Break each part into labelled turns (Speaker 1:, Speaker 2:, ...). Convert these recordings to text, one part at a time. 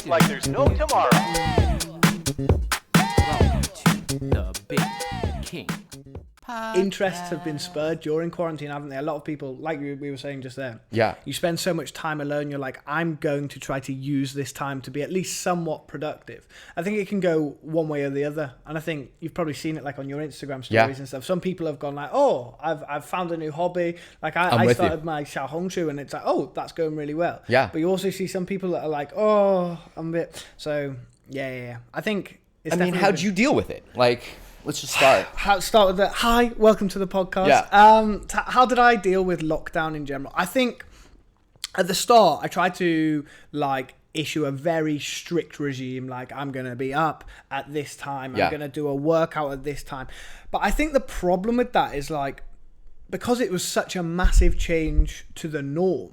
Speaker 1: like there's no tomorrow.
Speaker 2: Welcome to the Big King Podcast.
Speaker 3: Interests have been spurred during quarantine, haven't they? A lot of people, like we were saying just then, you spend so much time alone, you're like, I'm going to try to use this time to be at least somewhat productive. I think it can go one way or the other, and I think you've probably seen it like on your Instagram stories and stuff. Some people have gone like, oh, I've found a new hobby, like I started my Xiaohongshu, and it's like, oh, that's going really well. But you also see some people that are like, oh, I'm a bit, so yeah. I think it's
Speaker 4: how'd you deal with it? Like, let's just start.
Speaker 3: Start with the hi, welcome to the podcast. How did I deal with lockdown in general? I think at the start, I tried to issue a very strict regime. Like, I'm going to be up at this time. I'm going to do a workout at this time. But I think the problem with that is because it was such a massive change to the norm,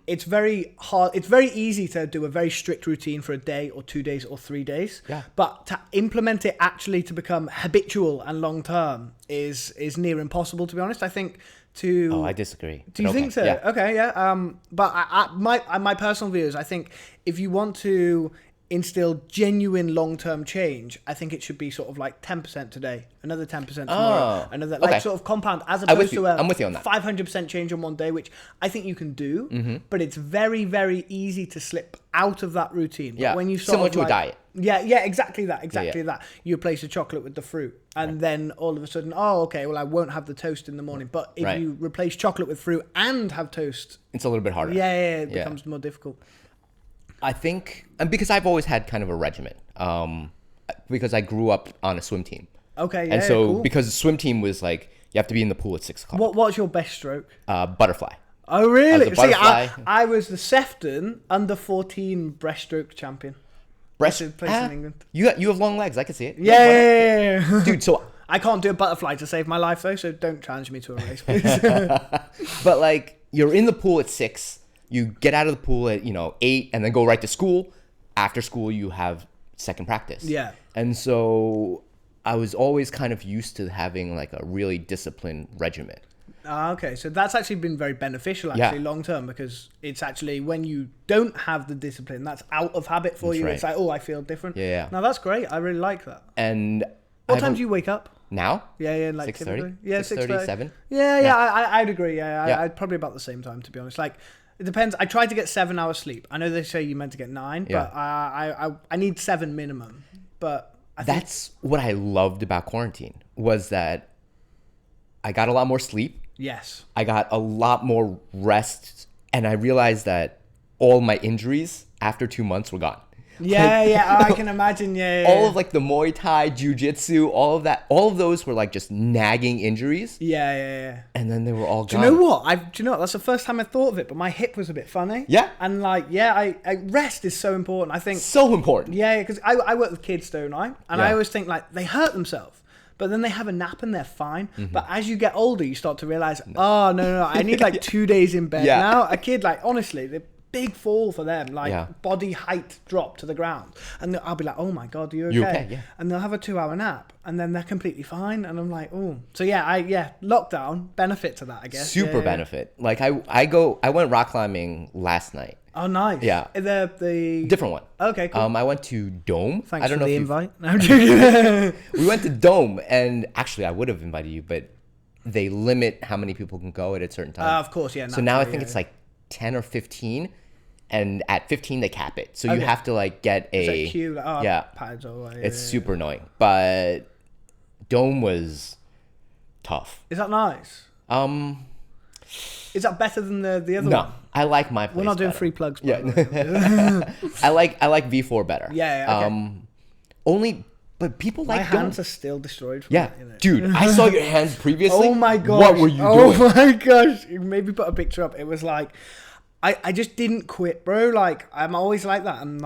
Speaker 3: it's very hard. It's very easy to do a very strict routine for a day or 2 days or 3 days. But to implement it actually to become habitual and long term is near impossible, to be honest. I think
Speaker 4: I disagree.
Speaker 3: Do you think so?
Speaker 4: Yeah.
Speaker 3: Okay, yeah. But my personal view is I think if you want to instill genuine long-term change, I think it should be sort of like 10% today, another 10% tomorrow, another sort of compound, as opposed to
Speaker 4: I'm with you on that.
Speaker 3: 500% change on one day, which I think you can do, but it's very, very easy to slip out of that routine.
Speaker 4: Yeah,
Speaker 3: when you
Speaker 4: similar to a diet.
Speaker 3: Yeah, exactly that. That. You replace the chocolate with the fruit, and then all of a sudden, I won't have the toast in the morning. But if you replace chocolate with fruit and have toast,
Speaker 4: it's a little bit harder.
Speaker 3: It becomes more difficult.
Speaker 4: I think, and because I've always had kind of a regimen, because I grew up on a swim team.
Speaker 3: Okay,
Speaker 4: and so
Speaker 3: cool.
Speaker 4: because the swim team was like, you have to be in the pool at 6 o'clock.
Speaker 3: What's your best stroke?
Speaker 4: Butterfly.
Speaker 3: Oh, really?
Speaker 4: See,
Speaker 3: I was the Sefton under 14 breaststroke champion. Place in England.
Speaker 4: You have long legs. I can see it.
Speaker 3: Yeah.
Speaker 4: Dude, so
Speaker 3: I can't do a butterfly to save my life though, so don't challenge me to a race, please.
Speaker 4: But you're in the pool at 6. You get out of the pool at 8, and then go right to school. After school, you have second practice.
Speaker 3: Yeah.
Speaker 4: And so I was always kind of used to having a really disciplined regimen.
Speaker 3: Okay, so that's actually been very beneficial long term, because it's actually when you don't have the discipline, that's out of habit for you. Right. It's like, I feel different.
Speaker 4: Yeah.
Speaker 3: Now that's great. I really like that.
Speaker 4: And
Speaker 3: what time do you wake up?
Speaker 4: Now?
Speaker 3: Yeah,
Speaker 4: 6:30.
Speaker 3: Yeah,
Speaker 4: 6:30, 7.
Speaker 3: Yeah. I'd agree. I'd probably about the same time, to be honest. It depends. I try to get 7 hours sleep. I know they say you're meant to get 9, but I need 7 minimum. But
Speaker 4: that's what I loved about quarantine, was that I got a lot more sleep.
Speaker 3: Yes.
Speaker 4: I got a lot more rest, and I realized that all my injuries after 2 months were gone.
Speaker 3: I can imagine.
Speaker 4: All of the Muay Thai, Jiu-Jitsu, all of that, all of those were just nagging injuries.
Speaker 3: Yeah.
Speaker 4: And then they were all gone.
Speaker 3: Do you know what? That's the first time I thought of it, but my hip was a bit funny.
Speaker 4: Yeah.
Speaker 3: And rest is so important. I think
Speaker 4: so important.
Speaker 3: Yeah, because I work with kids, don't I? And I always think they hurt themselves, but then they have a nap and they're fine. But as you get older, you start to realize, no, I need 2 days in bed now. A kid, honestly, the big fall for them, body height drop to the ground, and I'll be like, oh my god, are you okay?
Speaker 4: You okay? Yeah.
Speaker 3: And they'll have a 2-hour nap, and then they're completely fine, and I'm like, oh. So lockdown benefit to that, I guess.
Speaker 4: Super benefit. I went rock climbing last night.
Speaker 3: Oh, nice.
Speaker 4: Yeah.
Speaker 3: The
Speaker 4: different one.
Speaker 3: Okay, cool.
Speaker 4: I went to Dome.
Speaker 3: Thanks
Speaker 4: I don't
Speaker 3: for
Speaker 4: know
Speaker 3: the
Speaker 4: if
Speaker 3: invite. No, I'm joking.
Speaker 4: We went to Dome, and actually I would have invited you, but they limit how many people can go at a certain time.
Speaker 3: Of course, yeah.
Speaker 4: So now I think it's 10 or 15. And at 15 they cap it, so you have to get a
Speaker 3: queue, pads or
Speaker 4: it's super annoying. But Dome was tough.
Speaker 3: Is that nice? Is that better than the other one?
Speaker 4: No, I like my place.
Speaker 3: We're not doing
Speaker 4: better.
Speaker 3: free plugs.
Speaker 4: Yeah, I like V4 better.
Speaker 3: Yeah. Okay.
Speaker 4: But people
Speaker 3: my
Speaker 4: like
Speaker 3: hands
Speaker 4: Dome.
Speaker 3: are still destroyed. From that,
Speaker 4: Dude, I saw your hands previously.
Speaker 3: Oh my gosh!
Speaker 4: What were you doing?
Speaker 3: Oh my gosh! Maybe put a picture up. It was I just didn't quit, bro. I'm always like that. I'm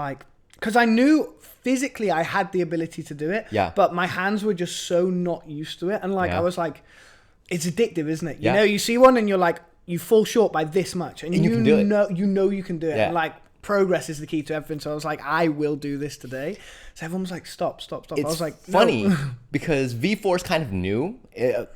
Speaker 3: because I knew physically I had the ability to do it.
Speaker 4: Yeah.
Speaker 3: But my hands were just so not used to it. And I was it's addictive, isn't it? You know, you see one and you're you fall short by this much. And you
Speaker 4: can do it.
Speaker 3: You know you can do it.
Speaker 4: Yeah.
Speaker 3: And progress is the key to everything. So I was I will do this today. So everyone was stop.
Speaker 4: It's
Speaker 3: I was
Speaker 4: funny
Speaker 3: no.
Speaker 4: because V4 is kind of new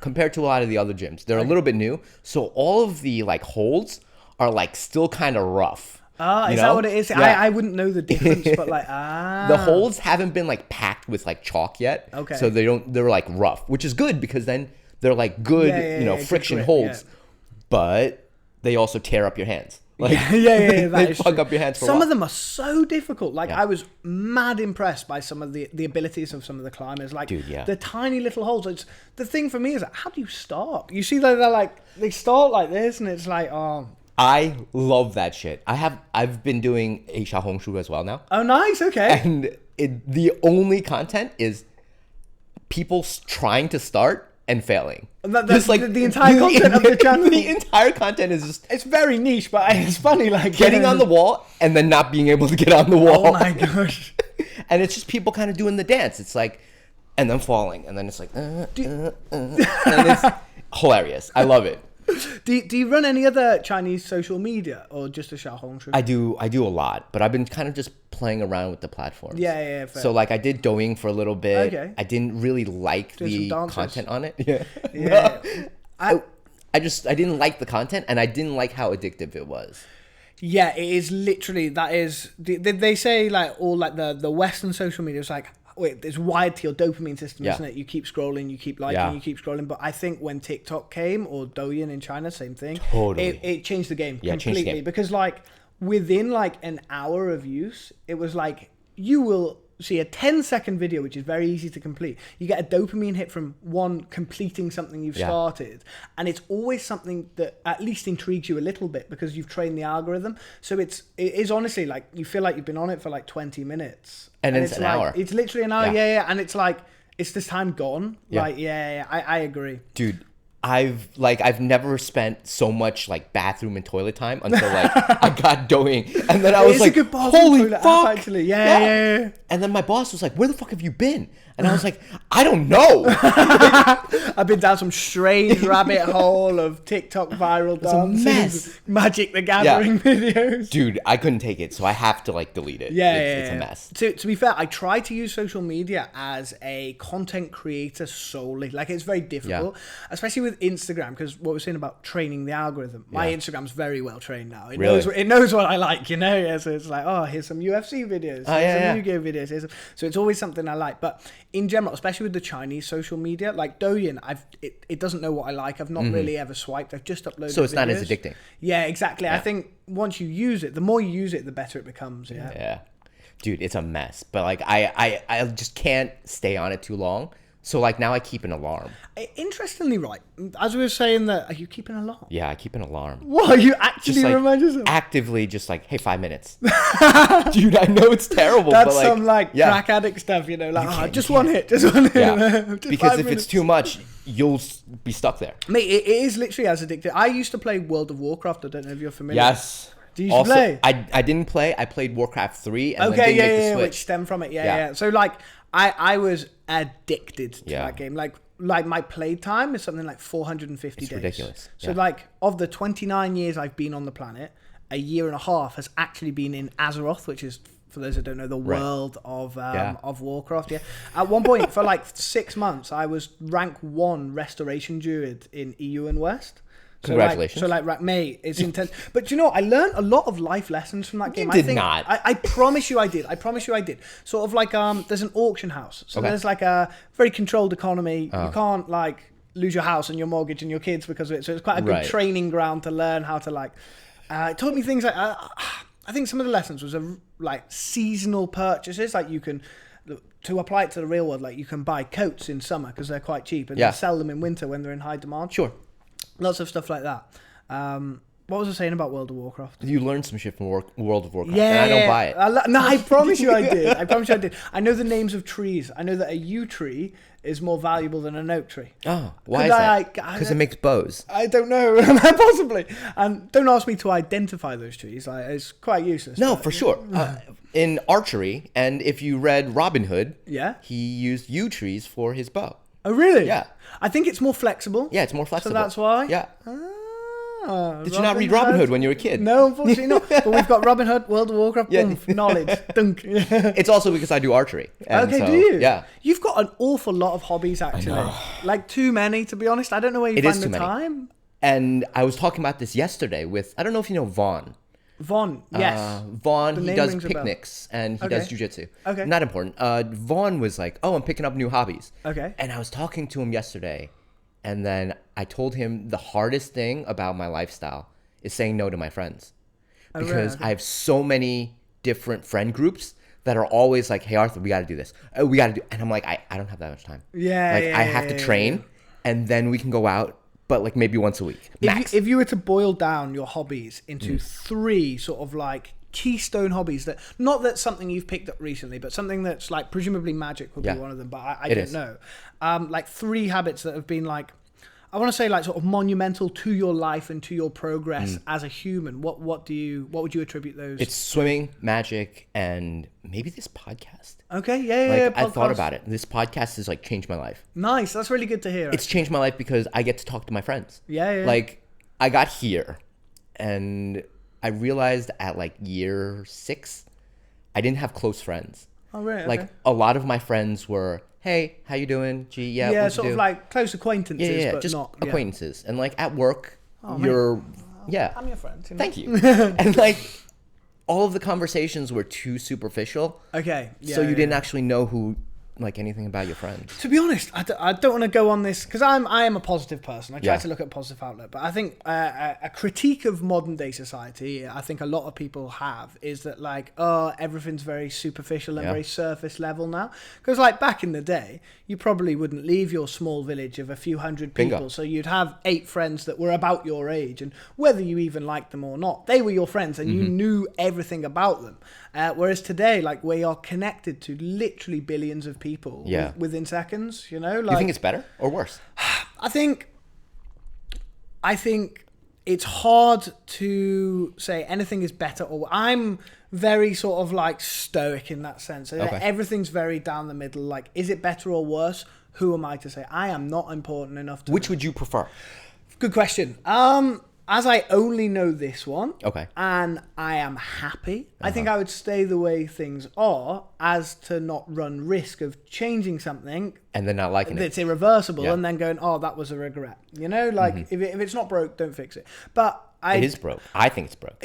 Speaker 4: compared to a lot of the other gyms. They're a little bit new. So all of the holds are still kind of rough.
Speaker 3: Is that what it is?
Speaker 4: Yeah.
Speaker 3: I wouldn't know the difference, but like,
Speaker 4: The holes haven't been like packed with like chalk yet.
Speaker 3: Okay.
Speaker 4: So they're like rough, which is good because then they're like good, friction
Speaker 3: good grip,
Speaker 4: holds. But they also tear up your hands. Like,
Speaker 3: that
Speaker 4: they
Speaker 3: is
Speaker 4: fuck
Speaker 3: true.
Speaker 4: up your hands for a
Speaker 3: Some
Speaker 4: while.
Speaker 3: of them are so difficult. Like, I was mad impressed by some of the abilities of some of the climbers. Like,
Speaker 4: Dude, yeah.
Speaker 3: the tiny little holes. It's, the thing for me is, like, how do you start? You see that they're like, they start like this, and it's like, oh.
Speaker 4: I love that shit. I've been doing a Xiaohongshu as well now.
Speaker 3: Oh, nice, okay.
Speaker 4: And the only content is people trying to start and failing.
Speaker 3: That's like the entire content of the channel.
Speaker 4: The entire content is just
Speaker 3: It's very niche, but it's funny, like
Speaker 4: getting on the wall and then not being able to get on the wall.
Speaker 3: Oh my gosh.
Speaker 4: And it's just people kind of doing the dance. It's like, and then falling, and then it's like, and it's hilarious. I love it.
Speaker 3: Do you run any other Chinese social media or just a Xiaohongshu?
Speaker 4: I do a lot, but I've been kind of just playing around with the platforms.
Speaker 3: Yeah, fair.
Speaker 4: So like I did Douyin for a little bit.
Speaker 3: Okay.
Speaker 4: I didn't really like the content on it. Yeah.
Speaker 3: Yeah.
Speaker 4: I didn't like the content, and I didn't like how addictive it was.
Speaker 3: Yeah, it is literally, that is, they say like all like the Western social media is like, wait, it's wired to your dopamine system, isn't it? You keep scrolling, you keep liking, you keep scrolling. But I think when TikTok came, or Douyin in China, same thing.
Speaker 4: Totally.
Speaker 3: It changed the game
Speaker 4: Yeah,
Speaker 3: completely.
Speaker 4: changed the game.
Speaker 3: Because like within like an hour of use, it was like you will see a 10-second video, which is very easy to complete. You get a dopamine hit from one completing something you've started, and it's always something that at least intrigues you a little bit because you've trained the algorithm. So it is honestly like you feel like you've been on it for like 20 minutes,
Speaker 4: and it's an hour.
Speaker 3: It's literally an hour, and it's like it's this time gone. Like I agree,
Speaker 4: dude. I've never spent so much like bathroom and toilet time until like I got Douyin, and then I was like, holy fuck,
Speaker 3: actually, yeah.
Speaker 4: And then my boss was like, where the fuck have you been? And I was like, I don't know.
Speaker 3: I've been down some strange rabbit hole of TikTok viral dances,
Speaker 4: mess.
Speaker 3: Magic the Gathering videos.
Speaker 4: Dude, I couldn't take it, so I have to like delete it. It's a mess.
Speaker 3: To be fair, I try to use social media as a content creator solely. Like, it's very difficult, especially with Instagram, because what we're saying about training the algorithm. My Instagram's very well trained now. It knows what I like, you know? Yeah, so it's like, oh, here's some UFC videos, here's some Yu-Gi-Oh videos. So it's always something I like. But in general, especially with the Chinese social media, like Douyin, it doesn't know what I like. I've not really ever swiped. I've just uploaded
Speaker 4: So it's
Speaker 3: videos.
Speaker 4: not as addicting.
Speaker 3: Yeah, exactly. I think once you use it, the more you use it, the better it becomes.
Speaker 4: Yeah. Dude, it's a mess. But like I just can't stay on it too long. So like now I keep an alarm.
Speaker 3: Interestingly, right, as we were saying, that are you keeping an alarm?
Speaker 4: Yeah, I keep an alarm.
Speaker 3: What, you actually
Speaker 4: Just like
Speaker 3: remind yourself?
Speaker 4: actively just like, hey, 5 minutes. Dude, I know it's terrible.
Speaker 3: That's
Speaker 4: but
Speaker 3: some like crack addict stuff, you know, like just one hit. Just
Speaker 4: because if it's too much, you'll be stuck there.
Speaker 3: Mate, it is literally as addictive. I used to play World of Warcraft. I don't know if you're familiar.
Speaker 4: Yes.
Speaker 3: Do you used to play?
Speaker 4: I didn't play. I played Warcraft 3 and then didn't make the switch.
Speaker 3: Which stemmed from it. Yeah. So like I was addicted to that game. Like my play time is something like 450 days.
Speaker 4: Ridiculous.
Speaker 3: So like of the 29 years I've been on the planet, a year and a half has actually been in Azeroth, which is, for those that don't know, the world of Warcraft. Yeah. At one point for like 6 months, I was rank 1 restoration druid in EU and West.
Speaker 4: Congratulations.
Speaker 3: Mate, it's intense. But you know, I learned a lot of life lessons from that game.
Speaker 4: You did not.
Speaker 3: I promise you I did. Sort of like, there's an auction house. So there's like a very controlled economy. You can't like lose your house and your mortgage and your kids because of it. So it's quite a good training ground to learn how to like, it taught me things like, I think some of the lessons was like seasonal purchases. Like you can, to apply it to the real world, like you can buy coats in summer because they're quite cheap and then sell them in winter when they're in high demand.
Speaker 4: Sure.
Speaker 3: Lots of stuff like that. What was I saying about World of Warcraft?
Speaker 4: You learned some shit from World of Warcraft, and I don't buy it.
Speaker 3: No, I promise you I did. I know the names of trees. I know that a yew tree is more valuable than an oak tree.
Speaker 4: Oh, why is that? Because it makes bows.
Speaker 3: I don't know, possibly. And don't ask me to identify those trees. It's quite useless.
Speaker 4: No, for sure. In archery, and if you read Robin Hood, he used yew trees for his bow.
Speaker 3: Oh, really?
Speaker 4: Yeah.
Speaker 3: I think it's more flexible.
Speaker 4: Yeah, it's more flexible.
Speaker 3: So that's why?
Speaker 4: Yeah. Did you not read Robin Hood when you were a kid?
Speaker 3: No, unfortunately not. But we've got Robin Hood, World of Warcraft, boom, knowledge, dunk.
Speaker 4: It's also because I do archery.
Speaker 3: Okay, do you?
Speaker 4: Yeah.
Speaker 3: You've got an awful lot of hobbies, actually. I know. Like, too many, to be honest. I don't know where you find the time.
Speaker 4: And I was talking about this yesterday with, I don't know if you know Vaughn.
Speaker 3: Vaughn, yes.
Speaker 4: Vaughn,
Speaker 3: The
Speaker 4: he
Speaker 3: name
Speaker 4: does
Speaker 3: rings a bell.
Speaker 4: picnics and he
Speaker 3: Okay.
Speaker 4: does jujitsu.
Speaker 3: Okay.
Speaker 4: Not important. Vaughn was like, oh, I'm picking up new hobbies.
Speaker 3: Okay.
Speaker 4: And I was talking to him yesterday, and then I told him the hardest thing about my lifestyle is saying no to my friends.
Speaker 3: really?
Speaker 4: Because
Speaker 3: Okay.
Speaker 4: I have so many different friend groups that are always like, hey, Arthur, we got to do this. We got to do. And I'm like, I don't have that much time.
Speaker 3: Yeah,
Speaker 4: Like,
Speaker 3: yeah,
Speaker 4: I have to
Speaker 3: yeah,
Speaker 4: train,
Speaker 3: yeah.
Speaker 4: and then we can go out, but like maybe once a week. Max.
Speaker 3: If you were to boil down your hobbies into 3 sort of like keystone hobbies, that not that something you've picked up recently, but something that's like presumably magic would
Speaker 4: Yeah.
Speaker 3: be one of them, but I
Speaker 4: It
Speaker 3: don't
Speaker 4: is.
Speaker 3: know. Like 3 habits that have been like, I want to say like sort of monumental to your life and to your progress as a human. What would you attribute those?
Speaker 4: It's swimming, magic, and maybe this podcast.
Speaker 3: Okay, yeah.
Speaker 4: Like, I thought
Speaker 3: podcast.
Speaker 4: about it. This podcast has like changed my life.
Speaker 3: Nice, that's really good to hear.
Speaker 4: It's changed my life because I get to talk to my friends.
Speaker 3: Yeah.
Speaker 4: Like, I got here and I realized at like year 6, I didn't have close friends.
Speaker 3: Oh, right.
Speaker 4: Like,
Speaker 3: okay.
Speaker 4: a lot of my friends were, hey, how you doing? Gee, yeah,
Speaker 3: Yeah,
Speaker 4: what
Speaker 3: sort
Speaker 4: you
Speaker 3: of
Speaker 4: do?
Speaker 3: like close acquaintances,
Speaker 4: yeah,
Speaker 3: but
Speaker 4: just
Speaker 3: not yeah.
Speaker 4: acquaintances. And like at work,
Speaker 3: mate.
Speaker 4: you're, yeah.
Speaker 3: I'm your friend. You know?
Speaker 4: Thank you. And like, all of the conversations were too superficial.
Speaker 3: Okay.
Speaker 4: So you didn't actually know who, like, anything about your friends.
Speaker 3: To be honest, I don't want to go on this because I am a positive person. I try
Speaker 4: Yeah.
Speaker 3: to look at positive outlet, but I think a critique of modern day society, I think a lot of people have, is that like, oh, everything's very superficial and
Speaker 4: Yeah.
Speaker 3: very surface level now. Because like back in the day, you probably wouldn't leave your small village of a few hundred people,
Speaker 4: Bingo.
Speaker 3: so you'd have 8 friends that were about your age, and whether you even liked them or not, they were your friends, and you knew everything about them. Whereas today, like, we are connected to literally billions of people
Speaker 4: Yeah.
Speaker 3: within seconds, you know? Like,
Speaker 4: Do you think it's better or worse?
Speaker 3: I think it's hard to say anything is better or I'm very sort of like stoic in that sense.
Speaker 4: Okay.
Speaker 3: Everything's very down the middle. Like, is it better or worse? Who am I to say? I am not important enough to.
Speaker 4: Which would you prefer?
Speaker 3: Good question. As I only know this one,
Speaker 4: Okay.
Speaker 3: and I am happy, I think I would stay the way things are, as to not run risk of changing something
Speaker 4: And then not liking it.
Speaker 3: that's irreversible,
Speaker 4: Yeah.
Speaker 3: and then going, oh, that was a regret. You know, like if it's not broke, don't fix it. But
Speaker 4: It is broke. I think it's broke.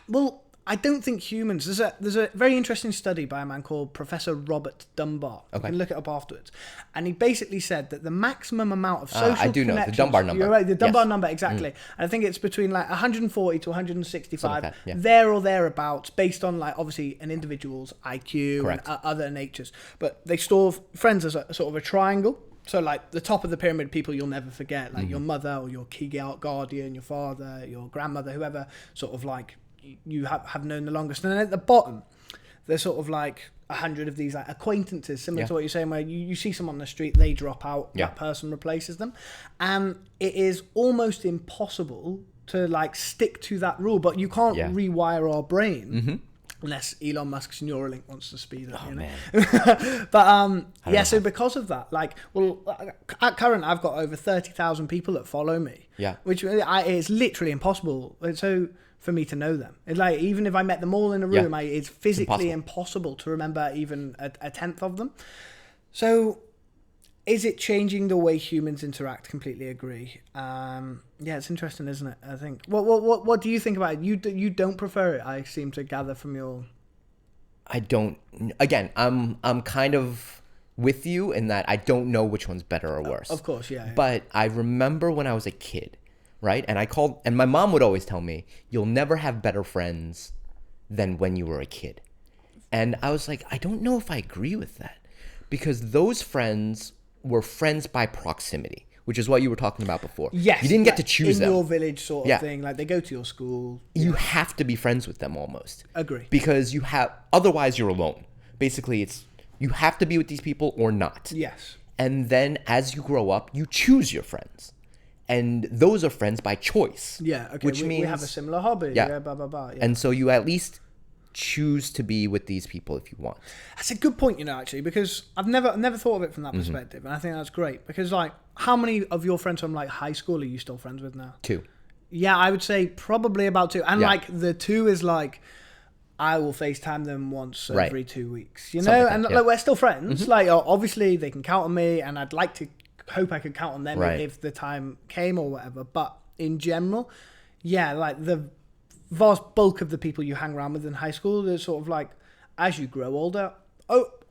Speaker 3: Well, I don't think humans. There's a very interesting study by a man called Professor Robert Dunbar. You
Speaker 4: Okay.
Speaker 3: can look it up afterwards, and he basically said that the maximum amount of social
Speaker 4: I do know, the
Speaker 3: connections-
Speaker 4: Dunbar number.
Speaker 3: You're right, the Dunbar
Speaker 4: Yes.
Speaker 3: number exactly. And I think it's between like 140 to 165,
Speaker 4: Something like that, yeah.
Speaker 3: there or thereabouts, based on like obviously an individual's IQ
Speaker 4: Correct.
Speaker 3: and other natures. But they store friends as a sort of a triangle. So like the top of the pyramid, people you'll never forget, like your mother or your key guardian, your father, your grandmother, whoever sort of like you have known the longest. And then at the bottom, there's sort of like 100 of these like acquaintances, similar
Speaker 4: Yeah.
Speaker 3: to what you're saying, where you see someone on the street, they drop out,
Speaker 4: Yeah.
Speaker 3: that person replaces them. And it is almost impossible to like stick to that rule, but you can't
Speaker 4: Yeah.
Speaker 3: rewire our brain. Unless Elon Musk's Neuralink wants to speed up, you know.
Speaker 4: Man.
Speaker 3: But yeah, so because of that, like, well, at current, I've got over 30,000 people that follow me.
Speaker 4: Yeah.
Speaker 3: Which is literally impossible. So for me to know them, it's like even if I met them all in a
Speaker 4: Yeah.
Speaker 3: room, it's physically impossible to remember even a tenth of them. So, is it changing the way humans interact? Completely agree. Yeah, it's interesting, isn't it? I think. What do you think about it? You don't prefer it, I seem to gather from your.
Speaker 4: I don't. Again, I'm kind of with you in that I don't know which one's better or worse.
Speaker 3: Of course, yeah.
Speaker 4: But I remember when I was a kid, right? And my mom would always tell me, "You'll never have better friends than when you were a kid." And I was like, I don't know if I agree with that, because those friends were friends by proximity, which is what you were talking about before.
Speaker 3: Yes,
Speaker 4: you didn't get to
Speaker 3: like
Speaker 4: choose
Speaker 3: in
Speaker 4: them.
Speaker 3: your village sort of
Speaker 4: Yeah.
Speaker 3: thing. Like they go to your school.
Speaker 4: You have to be friends with them almost.
Speaker 3: Agree.
Speaker 4: Because otherwise you're alone. Basically, you have to be with these people or not.
Speaker 3: Yes.
Speaker 4: And then as you grow up, you choose your friends. And those are friends by choice.
Speaker 3: Yeah. Okay.
Speaker 4: Which
Speaker 3: we
Speaker 4: means
Speaker 3: have a similar hobby.
Speaker 4: Yeah.
Speaker 3: Yeah. Blah blah blah. Yeah.
Speaker 4: And so you at least choose to be with these people if you want.
Speaker 3: That's a good point, you know, actually, because I've never thought of it from that perspective, and I think that's great. Because like, how many of your friends from like high school are you still friends with now?
Speaker 4: 2.
Speaker 3: Yeah, I would say probably about 2. And
Speaker 4: Yeah.
Speaker 3: like the 2 is like, I will FaceTime them once
Speaker 4: Right.
Speaker 3: every 2 weeks, you know,
Speaker 4: Something like
Speaker 3: and
Speaker 4: that,
Speaker 3: like
Speaker 4: yeah.
Speaker 3: we're still friends. Like obviously they can count on me, and I'd like to hope I could count on them
Speaker 4: Right.
Speaker 3: if the time came or whatever. But in general, yeah, like the vast bulk of the people you hang around with in high school, they're sort of like, as you grow older,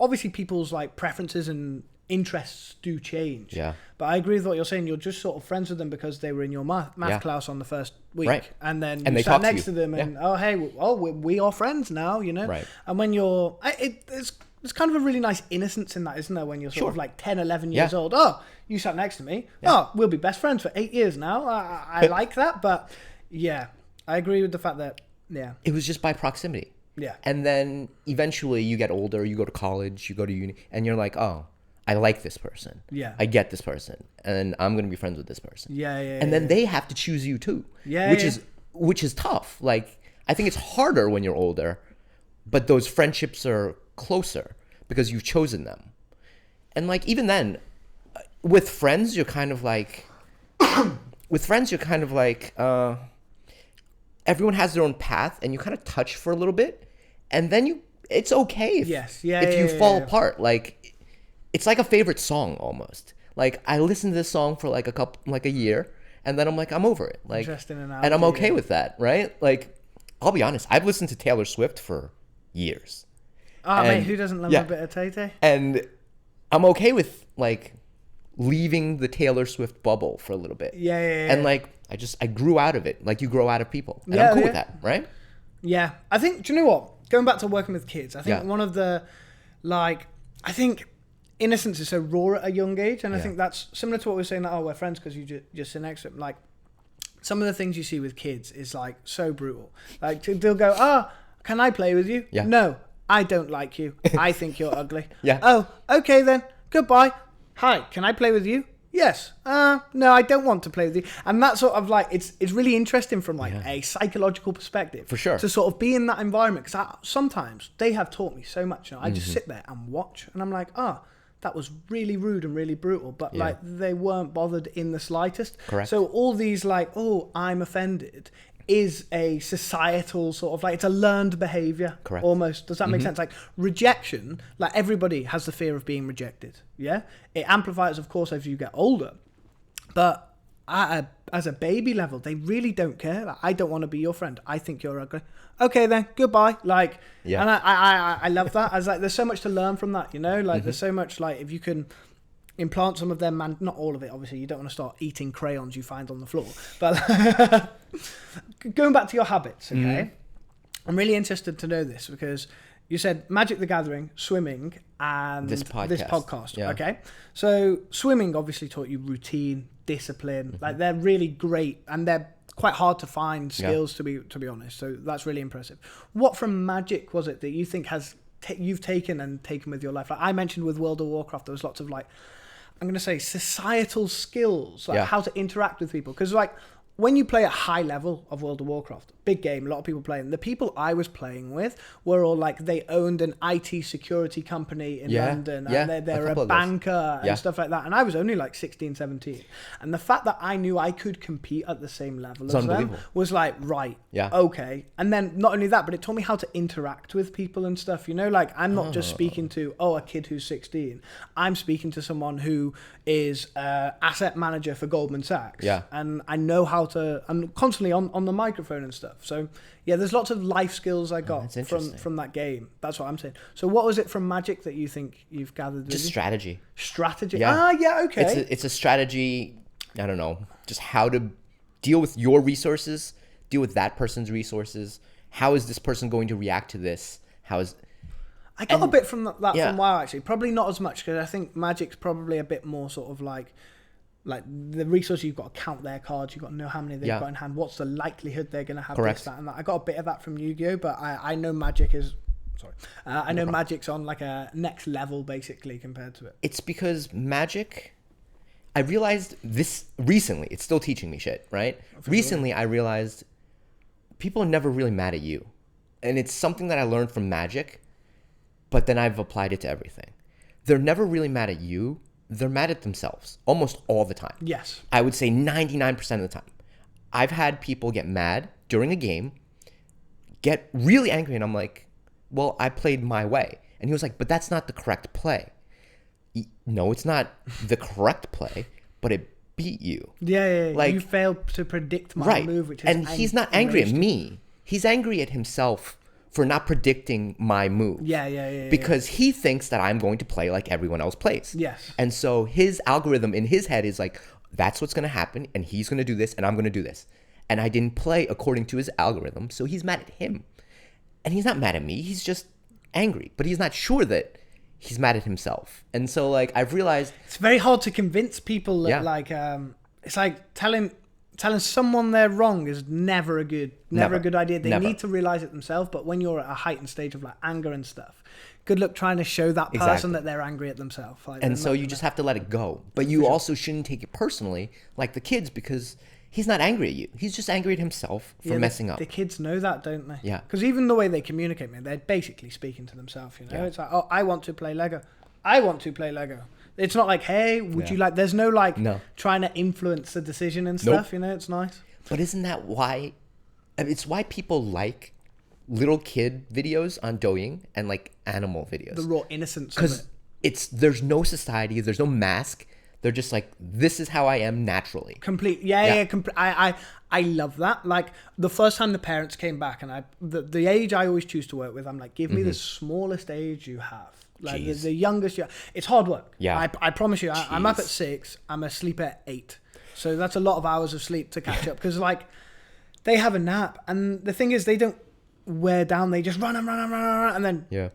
Speaker 3: obviously people's like preferences and interests do change.
Speaker 4: Yeah.
Speaker 3: But I agree with what you're saying. You're just sort of friends with them because they were in your math class on the first week.
Speaker 4: Right.
Speaker 3: And then
Speaker 4: And
Speaker 3: you
Speaker 4: they
Speaker 3: sat
Speaker 4: talk to
Speaker 3: next to
Speaker 4: you.
Speaker 3: them and, we are friends now, you know?
Speaker 4: Right.
Speaker 3: And when there's kind of a really nice innocence in that, isn't there? When you're sort of like 10, 11 years old. Oh, you sat next to me.
Speaker 4: Yeah.
Speaker 3: Oh, we'll be best friends for 8 years now. I like that. But yeah, I agree with the fact that,
Speaker 4: It was just by proximity.
Speaker 3: Yeah.
Speaker 4: And then eventually you get older, you go to college, you go to uni, and you're like, oh, I like this person.
Speaker 3: Yeah.
Speaker 4: I get this person, and I'm going to be friends with this person.
Speaker 3: Yeah.
Speaker 4: And then they have to choose you too.
Speaker 3: Yeah.
Speaker 4: Which is tough. Like, I think it's harder when you're older, but those friendships are closer because you've chosen them. And like, even then, with friends, you're kind of like, everyone has their own path, and you kind of touch for a little bit, and then it's okay if you fall apart. Like, it's like a favorite song almost. Like, I listened to this song for like a year, and then I'm like, I'm over it. Like,
Speaker 3: Interesting analogy,
Speaker 4: and I'm okay with that, right? Like, I'll be honest, I've listened to Taylor Swift for years.
Speaker 3: Oh, mate, who doesn't love a bit of Tay-Tay?
Speaker 4: And I'm okay with like leaving the Taylor Swift bubble for a little bit.
Speaker 3: Yeah.
Speaker 4: And like, I grew out of it. Like, you grow out of people, and I'm cool with that, right?
Speaker 3: Yeah, I think. Do you know what? Going back to working with kids, I think one of the, like, I think innocence is so raw at a young age, and I think that's similar to what we were saying. That we're friends because you just sit next to them. Like, some of the things you see with kids is like so brutal. Like, they'll go, can I play with you?
Speaker 4: Yeah.
Speaker 3: No, I don't like you. I think you're ugly.
Speaker 4: Yeah.
Speaker 3: Oh, okay then. Goodbye. Hi, can I play with you? Yes. No, I don't want to play with you. And that sort of like, it's really interesting from like a psychological perspective.
Speaker 4: For sure.
Speaker 3: To sort of be in that environment. Because sometimes they have taught me so much. You know, I just sit there and watch. And I'm like, that was really rude and really brutal. But like, they weren't bothered in the slightest.
Speaker 4: Correct.
Speaker 3: So all these like, I'm offended is a societal sort of like, it's a learned behavior.
Speaker 4: Correct.
Speaker 3: Almost. Does that make sense? Like, rejection, like, everybody has the fear of being rejected. Yeah. It amplifies, of course, as you get older. But as a baby level, they really don't care. Like, I don't want to be your friend. I think you're ugly. Okay then, goodbye. Like, and I love that. I was like, there's so much to learn from that, you know? Like, there's so much, like, if you can implant some of them, not all of it, obviously. You don't want to start eating crayons you find on the floor. But going back to your habits, okay? I'm really interested to know this because you said Magic the Gathering, swimming, and this podcast.
Speaker 4: Yeah.
Speaker 3: Okay? So swimming obviously taught you routine, discipline. Like, they're really great, and they're quite hard to find skills, to be honest. So that's really impressive. What from Magic was it that you think you've taken with your life? Like I mentioned with World of Warcraft, there was lots of like, I'm going to say societal skills, like how to interact with people. Because like, when you play at high level of World of Warcraft, big game, a lot of people playing. The people I was playing with were all like, they owned an IT security company in London, and they're a banker and stuff like that. And I was only like 16, 17. And the fact that I knew I could compete at the same level as them was like, right, okay. And then not only that, but it taught me how to interact with people and stuff. You know, like, I'm not just speaking to, a kid who's 16. I'm speaking to someone who is asset manager for Goldman Sachs.
Speaker 4: Yeah.
Speaker 3: And I know how to, I'm constantly on the microphone and stuff. So yeah, there's lots of life skills I got from that game. That's what I'm saying. So what was it from Magic that you think you've gathered with
Speaker 4: Just
Speaker 3: you?
Speaker 4: strategy.
Speaker 3: Yeah. Okay.
Speaker 4: It's a strategy. I don't know, just how to deal with your resources, deal with that person's resources. How is this person going to react to this?
Speaker 3: I got a bit from that from WoW, actually. Probably not as much, because I think Magic's probably a bit more sort of like the resources, you've got to count their cards, you've got to know how many they've got in hand, what's the likelihood they're going to have this, that, and that. I got a bit of that from Yu-Gi-Oh, but I know Magic is... I know Magic's on like a next level, basically, compared to it.
Speaker 4: It's because Magic... I realized this recently. It's still teaching me shit, right? Recently, I realized people are never really mad at you. And it's something that I learned from Magic, but then I've applied it to everything. They're never really mad at you. They're mad at themselves almost all the time.
Speaker 3: Yes.
Speaker 4: I would say 99% of the time. I've had people get mad during a game, get really angry, and I'm like, well, I played my way. And he was like, but that's not the correct play. No, it's not the correct play, but it beat you.
Speaker 3: Yeah.
Speaker 4: Like,
Speaker 3: you failed to predict my move, which is
Speaker 4: and he's not angry at me. he's angry at himself for not predicting my move.
Speaker 3: Yeah.
Speaker 4: Because he thinks that I'm going to play like everyone else plays.
Speaker 3: Yes.
Speaker 4: And so his algorithm in his head is like, that's what's going to happen, and he's going to do this, and I'm going to do this. And I didn't play according to his algorithm, so he's mad at him. And he's not mad at me, he's just angry. But he's not sure that he's mad at himself. And so, like, I've realized...
Speaker 3: It's very hard to convince people that, like, it's like telling someone they're wrong is never a good idea. They need to realize it themselves, but when you're at a heightened stage of, like, anger and stuff, good luck trying to show that person that they're angry at themselves. Like,
Speaker 4: and so you just have to let it go. But you also shouldn't take it personally, like the kids, because he's not angry at you. He's just angry at himself for messing up.
Speaker 3: The kids know that, don't they?
Speaker 4: Yeah.
Speaker 3: Because even the way they communicate, man, they're basically speaking to themselves, you know? Yeah. It's like, oh, I want to play Lego. I want to play Lego. It's not like, hey, would you like... There's no, like, trying to influence the decision and stuff, you know? It's nice.
Speaker 4: But isn't that why... I mean, it's why people like little kid videos on Douyin and, like, animal videos.
Speaker 3: The raw innocence of it.
Speaker 4: Because there's no society, there's no mask. They're just like, this is how I am naturally.
Speaker 3: Complete. Yeah. I love that. Like, the first time the parents came back, and the age I always choose to work with, I'm like, give me the smallest age you have. Like, the youngest. It's hard work.
Speaker 4: Yeah.
Speaker 3: I promise you, I'm up at 6, I'm asleep at 8. So that's a lot of hours of sleep to catch up. Because, like, they have a nap. And the thing is, they don't wear down. They just run, and then...
Speaker 4: Yeah.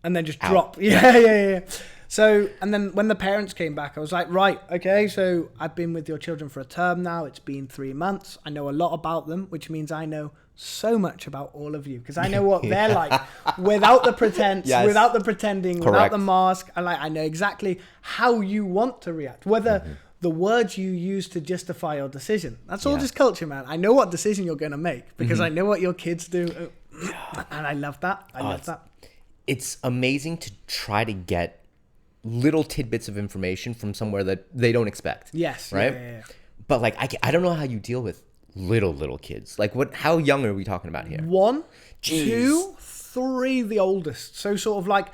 Speaker 3: And then just drop. Yeah. So, and then when the parents came back, I was like, right, okay, so I've been with your children for a term now. It's been 3 months. I know a lot about them, which means I know so much about all of you, because I know what they're like without the pretense, without the pretending, without the mask. I know exactly how you want to react, whether the words you use to justify your decision. That's all just culture, man. I know what decision you're going to make because I know what your kids do. And I love that. I love that.
Speaker 4: It's amazing to try to get little tidbits of information from somewhere that they don't expect.
Speaker 3: Yes.
Speaker 4: Right?
Speaker 3: Yeah.
Speaker 4: But, like, I don't know how you deal with little kids. Like, how young are we talking about here? 1, 2, 3, the oldest. So sort of like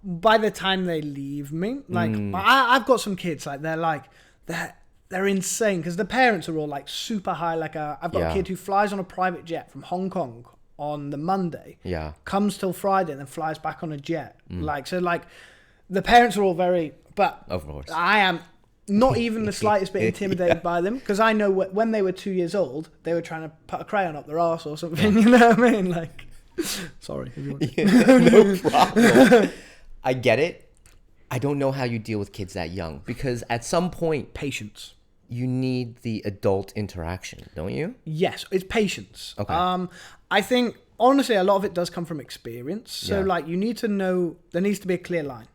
Speaker 4: by the time they leave me, like I've got some kids, like they're insane because the parents are all like super high. Like I've got a kid who flies on a private jet from Hong Kong on the Monday, comes till Friday and then flies back on a jet. Like, so like the parents are all very, but of course
Speaker 3: I am not even the slightest bit intimidated by them, because I know when they were 2 years old, they were trying to put a crayon up their arse or something. You know what I mean? Like, sorry. If you want
Speaker 4: no problem. I get it. I don't know how you deal with kids that young, because at some point,
Speaker 3: patience.
Speaker 4: You need the adult interaction, don't you?
Speaker 3: Yes, it's patience.
Speaker 4: Okay.
Speaker 3: I think, honestly, a lot of it does come from experience. So, like, you need to know, there needs to be a clear line.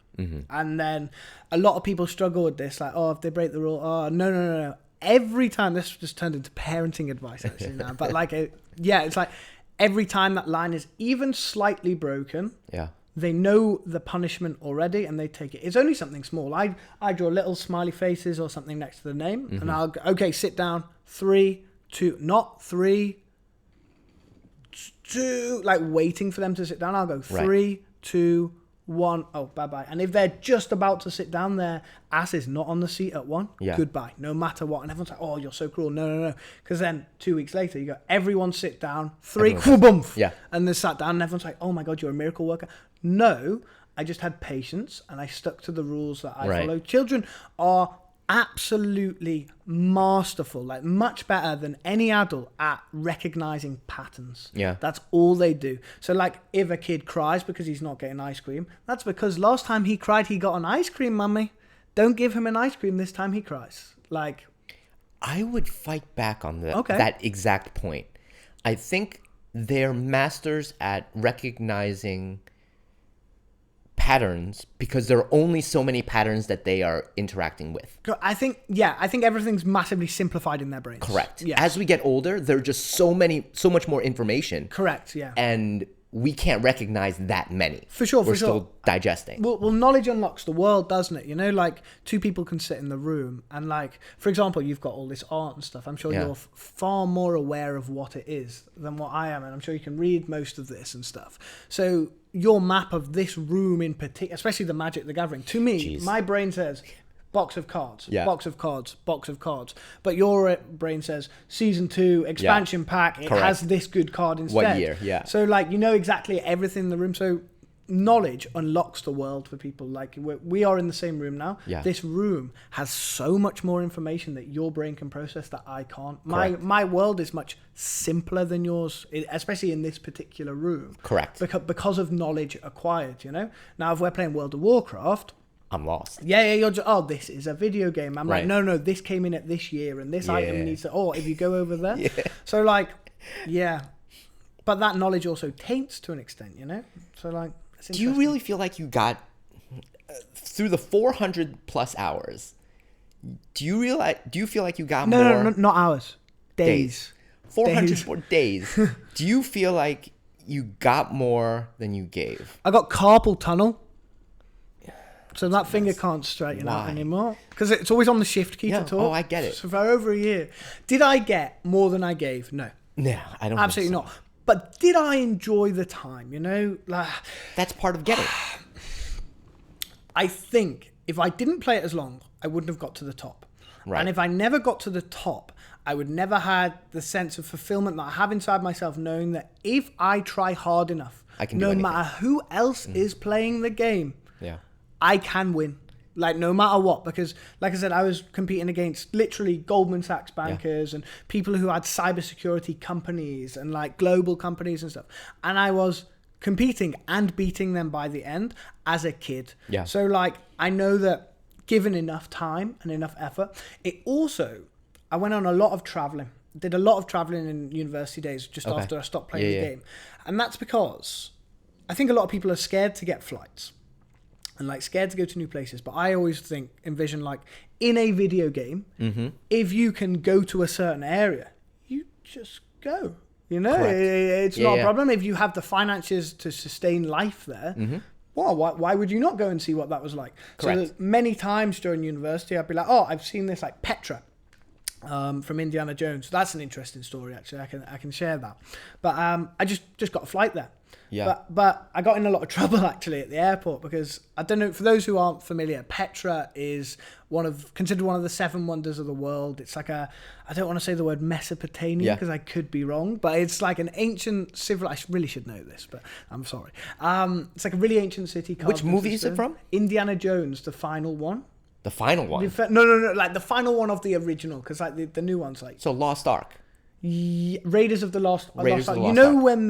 Speaker 3: And then a lot of people struggle with this, like, oh, if they break the rule, oh, no. Every time, this just turned into parenting advice, actually, now. But, like, it's like every time that line is even slightly broken, they know the punishment already and they take it. It's only something small. I draw little smiley faces or something next to the name, and I'll go, okay, sit down. 3, 2, not 3, 2, like waiting for them to sit down. I'll go 3, 2, 1. Oh, bye-bye. And if they're just about to sit down, their ass is not on the seat at 1, goodbye, no matter what. And everyone's like, oh, you're so cruel. No. Because then 2 weeks later, you go, everyone sit down, 3, boom. And they sat down and everyone's like, oh my God, you're a miracle worker. No, I just had patience and I stuck to the rules that I followed. Children are absolutely masterful, like much better than any adult at recognizing patterns. That's all they do. So like if a kid cries because he's not getting ice cream, that's because last time he cried he got an ice cream, mummy. Don't give him an ice cream this time he cries. Like,
Speaker 4: I would fight back on that exact point. I think they're masters at recognizing patterns because there are only so many patterns that they are interacting with.
Speaker 3: I think everything's massively simplified in their brains.
Speaker 4: Correct. Yeah. As we get older, there's just so much more information.
Speaker 3: Correct. Yeah.
Speaker 4: And we can't recognize that many.
Speaker 3: For sure.
Speaker 4: We're still digesting.
Speaker 3: Well, knowledge unlocks the world, doesn't it? You know, like 2 people can sit in the room and, like, for example, you've got all this art and stuff. I'm sure you're far more aware of what it is than what I am, and I'm sure you can read most of this and stuff. So your map of this room in particular, especially the Magic the Gathering, to me, my brain says, box of cards,
Speaker 4: Yeah.
Speaker 3: box of cards, box of cards. But your brain says season 2 expansion pack. It
Speaker 4: Correct.
Speaker 3: has this good card instead.
Speaker 4: What year? Yeah.
Speaker 3: So like you know exactly everything in the room. So knowledge unlocks the world for people. Like we are in the same room now.
Speaker 4: Yeah.
Speaker 3: This room has so much more information that your brain can process that I can't.
Speaker 4: Correct.
Speaker 3: My world is much simpler than yours, especially in this particular room.
Speaker 4: Correct.
Speaker 3: Because of knowledge acquired, you know. Now, if we're playing World of Warcraft,
Speaker 4: I'm lost.
Speaker 3: yeah, you're just, oh, this is a video game. I'm
Speaker 4: Right.
Speaker 3: like, no, this came in at this year, and this item needs to. Oh, if you go over there,
Speaker 4: Yeah.
Speaker 3: so like, yeah, but that knowledge also taints to an extent, you know. So like, it's
Speaker 4: Do you
Speaker 3: interesting.
Speaker 4: really feel like you got through the 400 plus hours? Do you feel like you got more?
Speaker 3: No, not hours, days.
Speaker 4: 400
Speaker 3: Days.
Speaker 4: more days. Do you feel like you got more than you gave?
Speaker 3: I got carpal tunnel. So that finger can't straighten out
Speaker 4: Why?
Speaker 3: anymore. Because it's always on the shift key
Speaker 4: Yeah.
Speaker 3: to talk.
Speaker 4: Oh, I get it.
Speaker 3: So for over a year. Did I get more than I gave? No.
Speaker 4: No, I don't.
Speaker 3: Absolutely
Speaker 4: think so.
Speaker 3: not. But did I enjoy the time? You know, like,
Speaker 4: That's part of getting.
Speaker 3: I think if I didn't play it as long, I wouldn't have got to the top.
Speaker 4: Right.
Speaker 3: And if I never got to the top, I would never had the sense of fulfillment that I have inside myself, knowing that if I try hard enough,
Speaker 4: I can do
Speaker 3: no
Speaker 4: anything.
Speaker 3: matter who else is playing the game,
Speaker 4: Yeah.
Speaker 3: I can win. Like, no matter what. Because, like I said, I was competing against literally Goldman Sachs bankers and people who had cybersecurity companies and, like, global companies and stuff. And I was competing and beating them by the end as a kid.
Speaker 4: Yeah.
Speaker 3: So, like, I know that given enough time and enough effort, it also... I went on a lot of traveling. Did a lot of traveling in university days just
Speaker 4: Okay.
Speaker 3: after I stopped playing
Speaker 4: Yeah,
Speaker 3: the
Speaker 4: yeah.
Speaker 3: game. And that's because I think a lot of people are scared to get flights and like scared to go to new places. But I always envision like in a video game,
Speaker 4: Mm-hmm.
Speaker 3: if you can go to a certain area, you just go. You know,
Speaker 4: Correct.
Speaker 3: it's
Speaker 4: Yeah,
Speaker 3: not
Speaker 4: yeah.
Speaker 3: a problem if you have the finances to sustain life there.
Speaker 4: Mm-hmm.
Speaker 3: Well, why would you not go and see what that was like?
Speaker 4: Correct.
Speaker 3: So that many times during university, I'd be like, oh, I've seen this like Petra. From Indiana Jones. That's an interesting story, actually. I can share that. But I just got a flight there.
Speaker 4: Yeah.
Speaker 3: But I got in a lot of trouble actually at the airport because I don't know, for those who aren't familiar, Petra is considered one of the 7 wonders of the world. It's like I don't want to say the word Mesopotamia
Speaker 4: Yeah.
Speaker 3: because I could be wrong, but it's like an ancient I really should know this, but I'm sorry. It's like a really ancient city.
Speaker 4: Which
Speaker 3: carved into
Speaker 4: movie is it
Speaker 3: stone.
Speaker 4: from?
Speaker 3: Indiana Jones, the final one.
Speaker 4: The final one.
Speaker 3: No, like the final one of the original, because like the new one's like
Speaker 4: So Lost Ark.
Speaker 3: Raiders of the Lost Ark.
Speaker 4: Raiders of the
Speaker 3: You
Speaker 4: Lost
Speaker 3: know
Speaker 4: Ark.
Speaker 3: when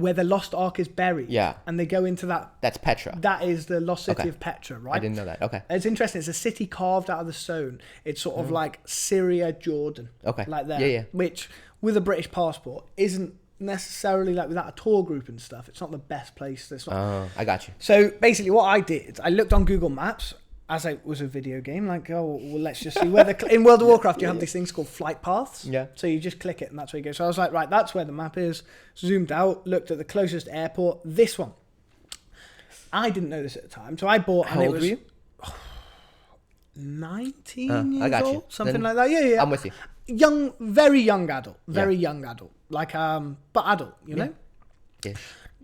Speaker 3: where the Lost Ark is buried,
Speaker 4: Yeah.
Speaker 3: and they go into that.
Speaker 4: That's Petra.
Speaker 3: That is the lost city
Speaker 4: Okay.
Speaker 3: of Petra, right?
Speaker 4: I didn't know that. Okay.
Speaker 3: It's interesting. It's a city carved out of the stone. It's sort of like Syria, Jordan.
Speaker 4: Okay.
Speaker 3: Like that.
Speaker 4: Yeah.
Speaker 3: Which, with a British passport, isn't necessarily like without a tour group and stuff. It's not the best place. It's not.
Speaker 4: Oh, I got you.
Speaker 3: So basically, what I did, I looked on Google Maps as it was a video game. Like, oh, well, let's just see where in World of Warcraft you have these things called flight paths.
Speaker 4: Yeah.
Speaker 3: So you just click it and that's where you go. So I was like, right, that's where the map is. Zoomed out, looked at the closest airport. This one. I didn't know this at the time, so I bought.
Speaker 4: How
Speaker 3: and
Speaker 4: old
Speaker 3: it
Speaker 4: were
Speaker 3: was
Speaker 4: you?
Speaker 3: 19 years
Speaker 4: I got you.
Speaker 3: old, something
Speaker 4: Then
Speaker 3: like that. Yeah.
Speaker 4: I'm with you.
Speaker 3: Young, very young adult, young adult, like but adult, you know.
Speaker 4: Yeah.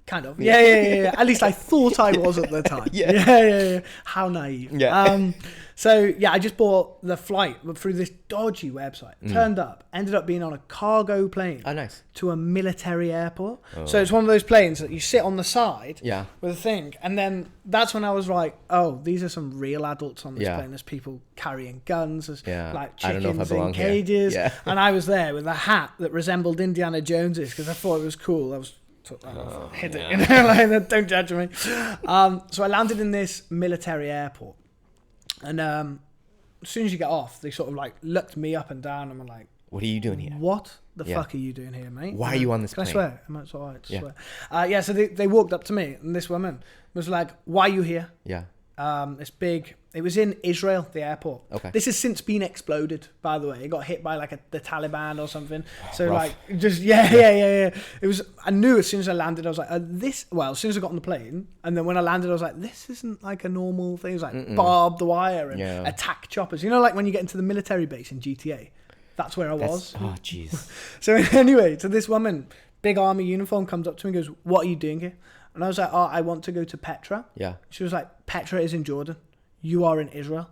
Speaker 3: Kind of. Yeah. At least I thought I was at the time. Yeah. How naive.
Speaker 4: Yeah.
Speaker 3: So, yeah, I just bought the flight through this dodgy website. Turned up, ended up being on a cargo plane
Speaker 4: Oh, nice.
Speaker 3: to a military airport. So it's one of those planes that you sit on the side
Speaker 4: Yeah.
Speaker 3: with a thing. And then that's when I was like, oh, these are some real adults on this
Speaker 4: Yeah.
Speaker 3: plane. There's people carrying guns. There's
Speaker 4: Yeah.
Speaker 3: like
Speaker 4: I don't know if I
Speaker 3: chickens in
Speaker 4: belong here.
Speaker 3: cages.
Speaker 4: Yeah.
Speaker 3: And I was there with a hat that resembled Indiana Jones's because I thought it was cool. I was... took that off, hid it, you know, like, don't judge me. So I landed in this military airport, and as soon as you get off, they sort of like looked me up and down, and were like,
Speaker 4: What are you doing here?
Speaker 3: "What the
Speaker 4: Yeah.
Speaker 3: fuck are you doing here, mate?
Speaker 4: Why are you on this
Speaker 3: Can
Speaker 4: plane?"
Speaker 3: I swear? Am I it's all right to
Speaker 4: Yeah.
Speaker 3: swear? So they walked up to me, and this woman was like, "Why are you here?"
Speaker 4: Yeah.
Speaker 3: It's big. It was in Israel, the airport.
Speaker 4: Okay.
Speaker 3: This has since been exploded, by the way. It got hit by like the Taliban or something. So
Speaker 4: Rough.
Speaker 3: like, just yeah. It was. I knew as soon as I landed, I was like, as soon as I got on the plane, and then when I landed, I was like, this isn't like a normal thing. It was like barbed wire and
Speaker 4: Yeah.
Speaker 3: attack choppers. You know, like when you get into the military base in GTA. That's where I was.
Speaker 4: Oh, jeez.
Speaker 3: So anyway, so this woman, big army uniform, comes up to me and goes, "What are you doing here?" And I was like, "Oh, I want to go to Petra."
Speaker 4: Yeah.
Speaker 3: She was like, "Petra is in Jordan. You are in Israel."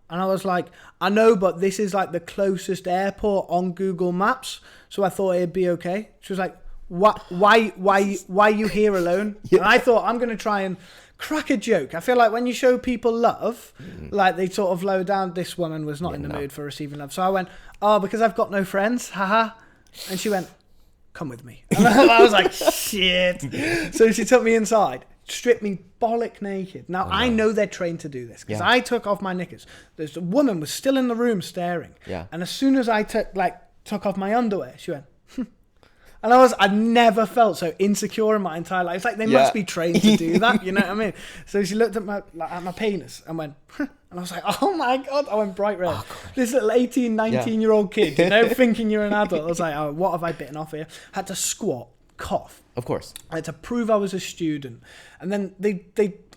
Speaker 3: And I was like, I know, but this is like the closest airport on Google Maps, so I thought it'd be okay. She was like, why are you here alone? And I thought, I'm going to try and crack a joke. I feel like when you show people love, like they sort of low down. This woman was not in the mood for receiving love. So I went, oh, because I've got no friends, haha. And she went, come with me. And I was like, shit. So she took me inside, stripped me bollock naked. Now, I know they're trained to do this because I took off my knickers. This woman was still in the room staring.
Speaker 4: Yeah.
Speaker 3: And as soon as I took off my underwear, she went, and I'd never felt so insecure in my entire life. It's like they must be trained to do that, you know what I mean? So she looked at my penis and went, and I was like, oh my God, I went bright red. This little 18, 19-year-old kid, you know, thinking you're an adult. I was like, oh, what have I bitten off here? Had to squat, cough.
Speaker 4: Of course.
Speaker 3: I had to prove I was a student. And then they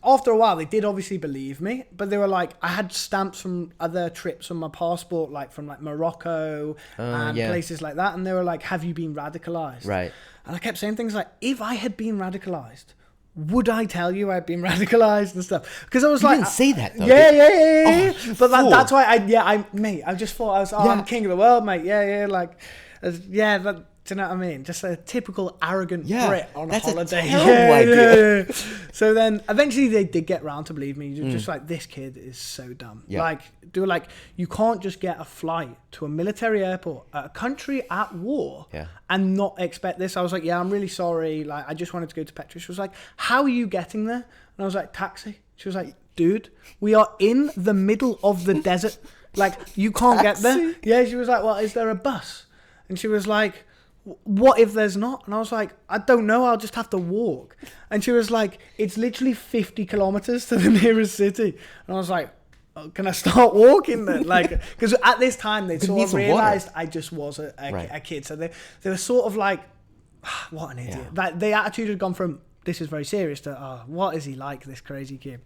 Speaker 3: after a while, they did obviously believe me, but they were like, I had stamps from other trips on my passport, like from like Morocco and places like that. And they were like, have you been radicalized?
Speaker 4: Right.
Speaker 3: And I kept saying things like, if I had been radicalized, would I tell you I'd been radicalized and stuff? Because I was
Speaker 4: You
Speaker 3: like,
Speaker 4: didn't say that though.
Speaker 3: Yeah.
Speaker 4: Oh,
Speaker 3: but that's why I just thought I'm king of the world, mate. Do you know what I mean? Just a typical arrogant Brit on holiday.
Speaker 4: Terrible idea.
Speaker 3: So then eventually they did get round to believe me. You're just like, this kid is so dumb.
Speaker 4: Yeah.
Speaker 3: Like, you can't just get a flight to a military airport at a country at war and not expect this. I was like, yeah, I'm really sorry. Like, I just wanted to go to Petra. She was like, how are you getting there? And I was like, taxi. She was like, dude, we are in the middle of the desert. Like, you can't get there. Yeah, she was like, well, is there a bus? And she was like, what if there's not? And I was like, I don't know, I'll just have to walk. And she was like, it's literally 50 kilometers to the nearest city. And I was like, oh, can I start walking then? Like, because at this time they'd sort of realized I just was a kid. So they were sort of like, what an idiot. Like, the attitude had gone from, this is very serious, to, oh, what is he like, this crazy kid?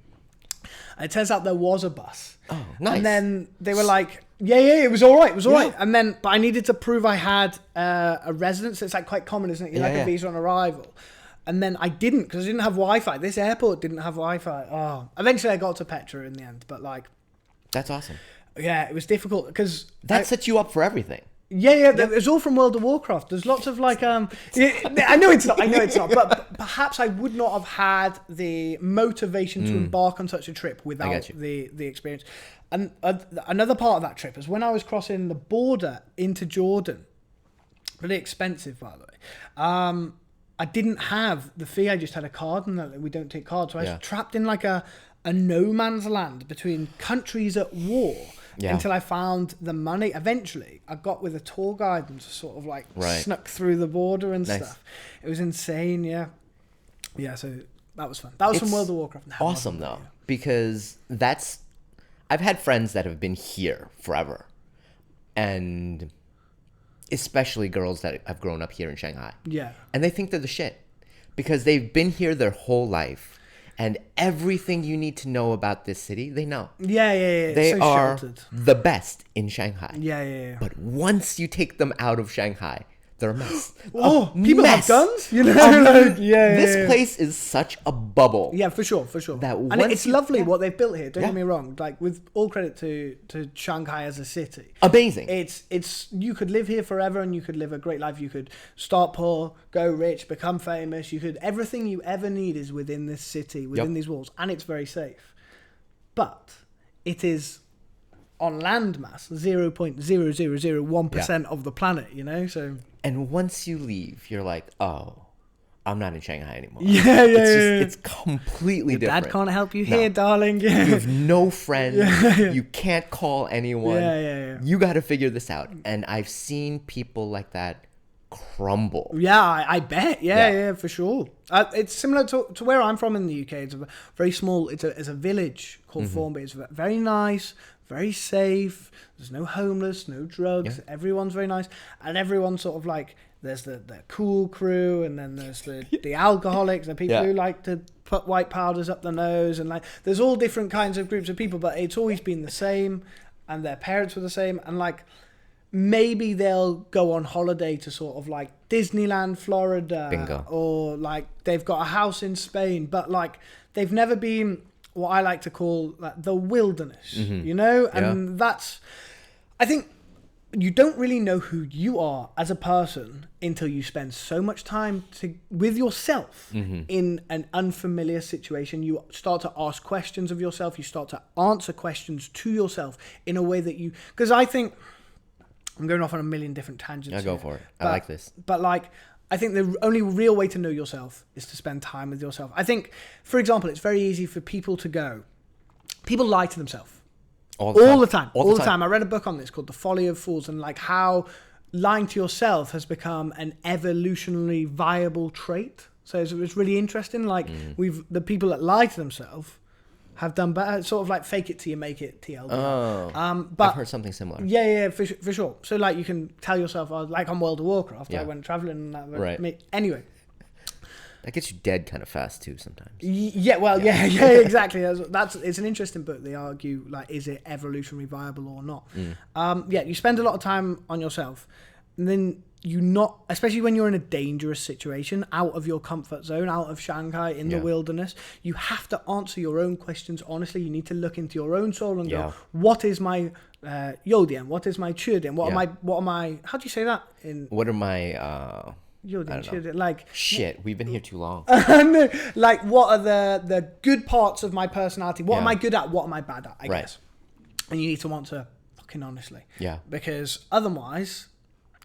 Speaker 3: And it turns out there was a bus.
Speaker 4: Oh, nice.
Speaker 3: And then they were like, yeah, it was all right. It was all right. And then, but I needed to prove I had a residence. It's like quite common, isn't it? You like a visa on arrival. And then I didn't, because I didn't have Wi-Fi. This airport didn't have Wi-Fi. Oh, eventually I got to Petra in the end. But like,
Speaker 4: that's awesome.
Speaker 3: Yeah, it was difficult because
Speaker 4: that sets you up for everything.
Speaker 3: Yeah, it was all from World of Warcraft. There's lots of like, I know it's not, but perhaps I would not have had the motivation to embark on such a trip without the experience. And another part of that trip is when I was crossing the border into Jordan, really expensive, by the way. I didn't have the fee. I just had a card, and we don't take cards. So I was trapped in like a no man's land between countries at war. Until I found the money. Eventually, I got with a tour guide and just sort of like snuck through the border and stuff. It was insane, yeah. So that was fun. That was from World of Warcraft.
Speaker 4: Awesome, though, because I've had friends that have been here forever, and especially girls that have grown up here in Shanghai. Yeah. And they think they're the shit because they've been here their whole life. And everything you need to know about this city, they know. Yeah. They are the best in Shanghai. Yeah. But once you take them out of Shanghai, they're a mess.
Speaker 3: People have guns? You know?
Speaker 4: This place is such a bubble.
Speaker 3: Yeah, for sure. And it's lovely what they've built here. Don't get me wrong. Like, with all credit to Shanghai as a city.
Speaker 4: Amazing.
Speaker 3: It's you could live here forever and you could live a great life. You could start poor, go rich, become famous. Everything you ever need is within this city, within these walls. And it's very safe. But it is on landmass 0.0001% of the planet, you know? So.
Speaker 4: And once you leave, you're like, oh, I'm not in Shanghai anymore. It's completely different.
Speaker 3: Dad can't help you here, darling.
Speaker 4: You have no friends. You can't call anyone. You got to figure this out. And I've seen people like that crumble.
Speaker 3: Yeah, I bet. Yeah, for sure. It's similar to where I'm from in the UK. It's a very small, it's a village called Formby. It's very nice, very safe. There's no homeless, no drugs. Everyone's very nice. And everyone's sort of like, there's the cool crew, and then there's the alcoholics, the people who like to put white powders up their nose, and like there's all different kinds of groups of people, but it's always been the same, and their parents were the same, and like maybe they'll go on holiday to sort of like Disneyland, Florida,
Speaker 4: Bingo.
Speaker 3: Or like they've got a house in Spain, but like they've never been what I like to call like, the wilderness, you know? And that's, I think you don't really know who you are as a person until you spend so much time with yourself in an unfamiliar situation. You start to ask questions of yourself. You start to answer questions to yourself in a way that you, because I think, I'm going off on a million different tangents.
Speaker 4: Yeah, go for it. I like this.
Speaker 3: But like, I think the only real way to know yourself is to spend time with yourself. I think, for example, it's very easy for people lie to themselves. All the time. I read a book on this called The Folly of Fools, and like how lying to yourself has become an evolutionarily viable trait. So it's really interesting. Like the people that lie to themselves have done better. It's sort of like fake it till you make it, TLD. But
Speaker 4: I've heard something similar.
Speaker 3: Yeah, for sure. So like you can tell yourself, like on World of Warcraft, I went traveling and that.
Speaker 4: Right.
Speaker 3: Anyway.
Speaker 4: That gets you dead kind of fast too sometimes.
Speaker 3: Yeah, exactly. It's an interesting book. They argue like, is it evolutionary viable or not? You spend a lot of time on yourself, and then especially when you're in a dangerous situation, out of your comfort zone, out of Shanghai, in the wilderness, you have to answer your own questions honestly. You need to look into your own soul and go, what is my Yodian? What is my Churdian? What am I? How do you say that?
Speaker 4: What are my
Speaker 3: like
Speaker 4: shit, we've been here too long.
Speaker 3: Like, what are the good parts of my personality? What am I good at? What am I bad at? I guess. And you need to answer fucking honestly.
Speaker 4: Yeah.
Speaker 3: Because otherwise,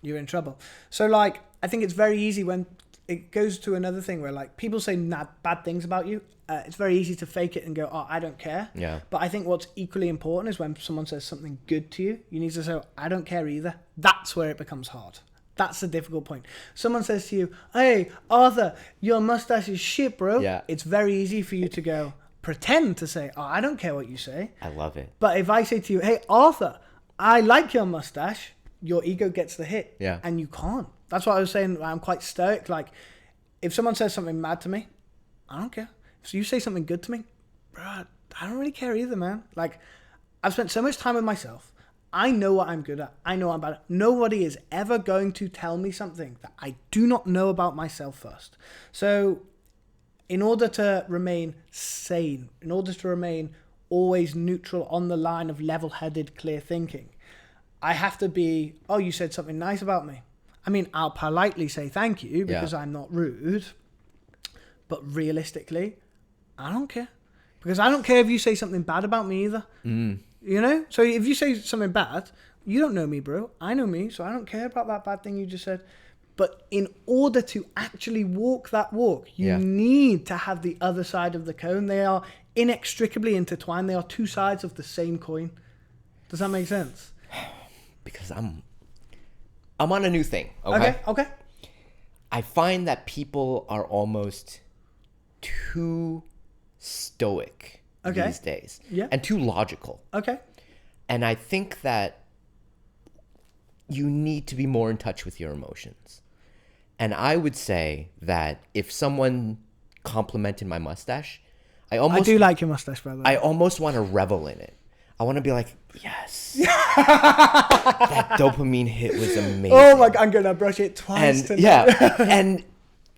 Speaker 3: you're in trouble. So, like, I think it's very easy when it goes to another thing where, like, people say bad things about you. It's very easy to fake it and go, oh, I don't care.
Speaker 4: Yeah.
Speaker 3: But I think what's equally important is when someone says something good to you, you need to say, I don't care either. That's where it becomes hard. That's the difficult point. Someone says to you, hey, Arthur, your mustache is shit, bro.
Speaker 4: Yeah.
Speaker 3: It's very easy for you to go, pretend to say, oh, I don't care what you say.
Speaker 4: I love it.
Speaker 3: But if I say to you, hey, Arthur, I like your mustache, your ego gets the hit.
Speaker 4: Yeah.
Speaker 3: And you can't. That's what I was saying. I'm quite stoic. Like, if someone says something mad to me, I don't care. If you say something good to me, bro, I don't really care either, man. Like, I've spent so much time with myself. I know what I'm good at. I know I'm bad at. Nobody is ever going to tell me something that I do not know about myself first. So, in order to remain sane, in order to remain always neutral on the line of level-headed, clear thinking, I have to be, oh, you said something nice about me. I mean, I'll politely say thank you because I'm not rude. But realistically, I don't care. Because I don't care if you say something bad about me either. You know? So if you say something bad, you don't know me, bro. I know me, so I don't care about that bad thing you just said. But in order to actually walk that walk, you need to have the other side of the cone. They are inextricably intertwined. They are two sides of the same coin. Does that make sense?
Speaker 4: Because I'm on a new thing, okay?
Speaker 3: Okay.
Speaker 4: I find that people are almost too stoic these days.
Speaker 3: Yeah.
Speaker 4: And too logical.
Speaker 3: Okay.
Speaker 4: And I think that you need to be more in touch with your emotions. And I would say that if someone complimented my mustache, I
Speaker 3: do like your mustache, by the way.
Speaker 4: I almost want to revel in it. I want to be like, yes. That dopamine hit was amazing.
Speaker 3: Oh my God, I'm going to brush it twice tonight.
Speaker 4: Yeah. And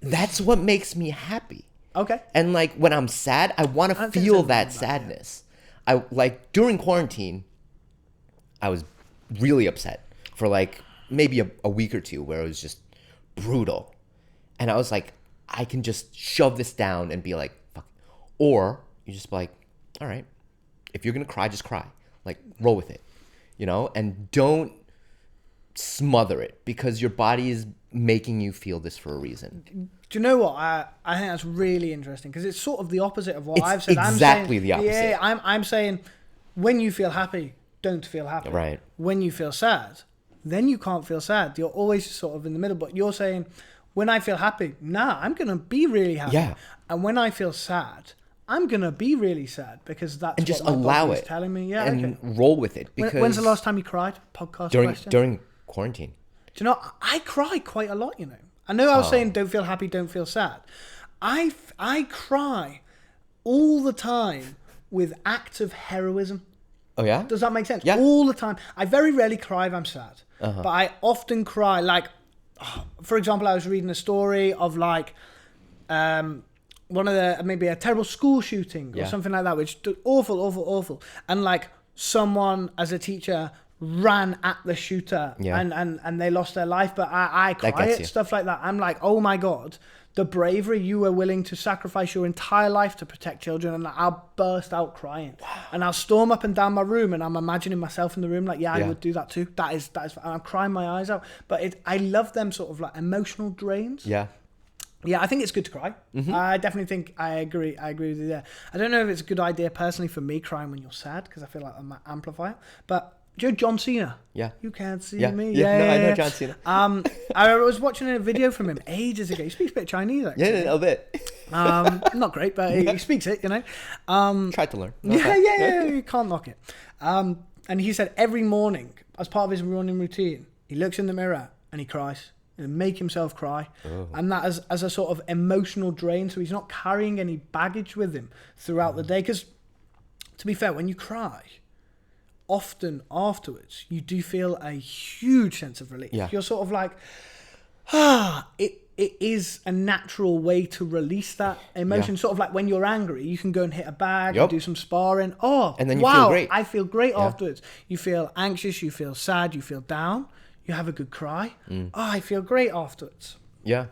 Speaker 4: that's what makes me happy.
Speaker 3: Okay.
Speaker 4: And like when I'm sad, I want to feel that sadness. I like during quarantine, I was really upset for like maybe a week or two where it was just brutal. And I was like, I can just shove this down and be like, fuck. Or you just be like, all right, if you're going to cry, just cry. Like roll with it, you know, and don't smother it because your body is making you feel this for a reason.
Speaker 3: Do you know what? I think that's really interesting because it's sort of the opposite of what
Speaker 4: It's
Speaker 3: I've said.
Speaker 4: exactly the opposite.
Speaker 3: Yeah, I'm saying when you feel happy, don't feel happy.
Speaker 4: Right.
Speaker 3: When you feel sad, then you can't feel sad. You're always sort of in the middle. But you're saying, when I feel happy, I'm going to be really happy.
Speaker 4: Yeah.
Speaker 3: And when I feel sad, I'm going to be really sad because that's
Speaker 4: and just
Speaker 3: what my
Speaker 4: allow
Speaker 3: body
Speaker 4: it
Speaker 3: is telling me. Yeah,
Speaker 4: and
Speaker 3: okay.
Speaker 4: roll with it. Because
Speaker 3: When's the last time you cried? Podcast question.
Speaker 4: During quarantine.
Speaker 3: Do you know, I cry quite a lot, you know. I know I was saying don't feel happy, don't feel sad. I cry all the time with acts of heroism.
Speaker 4: Oh, yeah?
Speaker 3: Does that make sense?
Speaker 4: Yeah.
Speaker 3: All the time. I very rarely cry if I'm sad. But I often cry, like, for example, I was reading a story of, like, maybe a terrible school shooting or something like that, which awful, and like someone as a teacher ran at the shooter and they lost their life, but I cry at stuff like that. I'm like, oh my God, the bravery you were willing to sacrifice your entire life to protect children, and I'll burst out crying. And I'll storm up and down my room, and I'm imagining myself in the room like, I would do that too. That is, and I'm crying my eyes out. But I love them sort of like emotional drains. Yeah, I think it's good to cry. I definitely think I agree with you there. I don't know if it's a good idea personally for me crying when you're sad, because I feel like I might amplify it. But do you know John Cena? Yeah. You can't see me.
Speaker 4: I know John Cena.
Speaker 3: I was watching a video from him ages ago. He speaks a bit of Chinese, actually.
Speaker 4: Yeah, a bit.
Speaker 3: Not great, but he speaks it, you know.
Speaker 4: Tried to learn.
Speaker 3: Yeah, you can't knock it. And he said every morning, as part of his morning routine, he looks in the mirror and he cries. And make himself cry. And that as a sort of emotional drain, so he's not carrying any baggage with him throughout the day. Because, to be fair, when you cry, often afterwards, you do feel a huge sense of relief. You're sort of like, it is a natural way to release that emotion. Sort of like when you're angry, you can go and hit a bag and do some sparring. And then you feel great. I feel great afterwards. You feel anxious, you feel sad, you feel down. You have a good cry. I feel great afterwards. Yeah.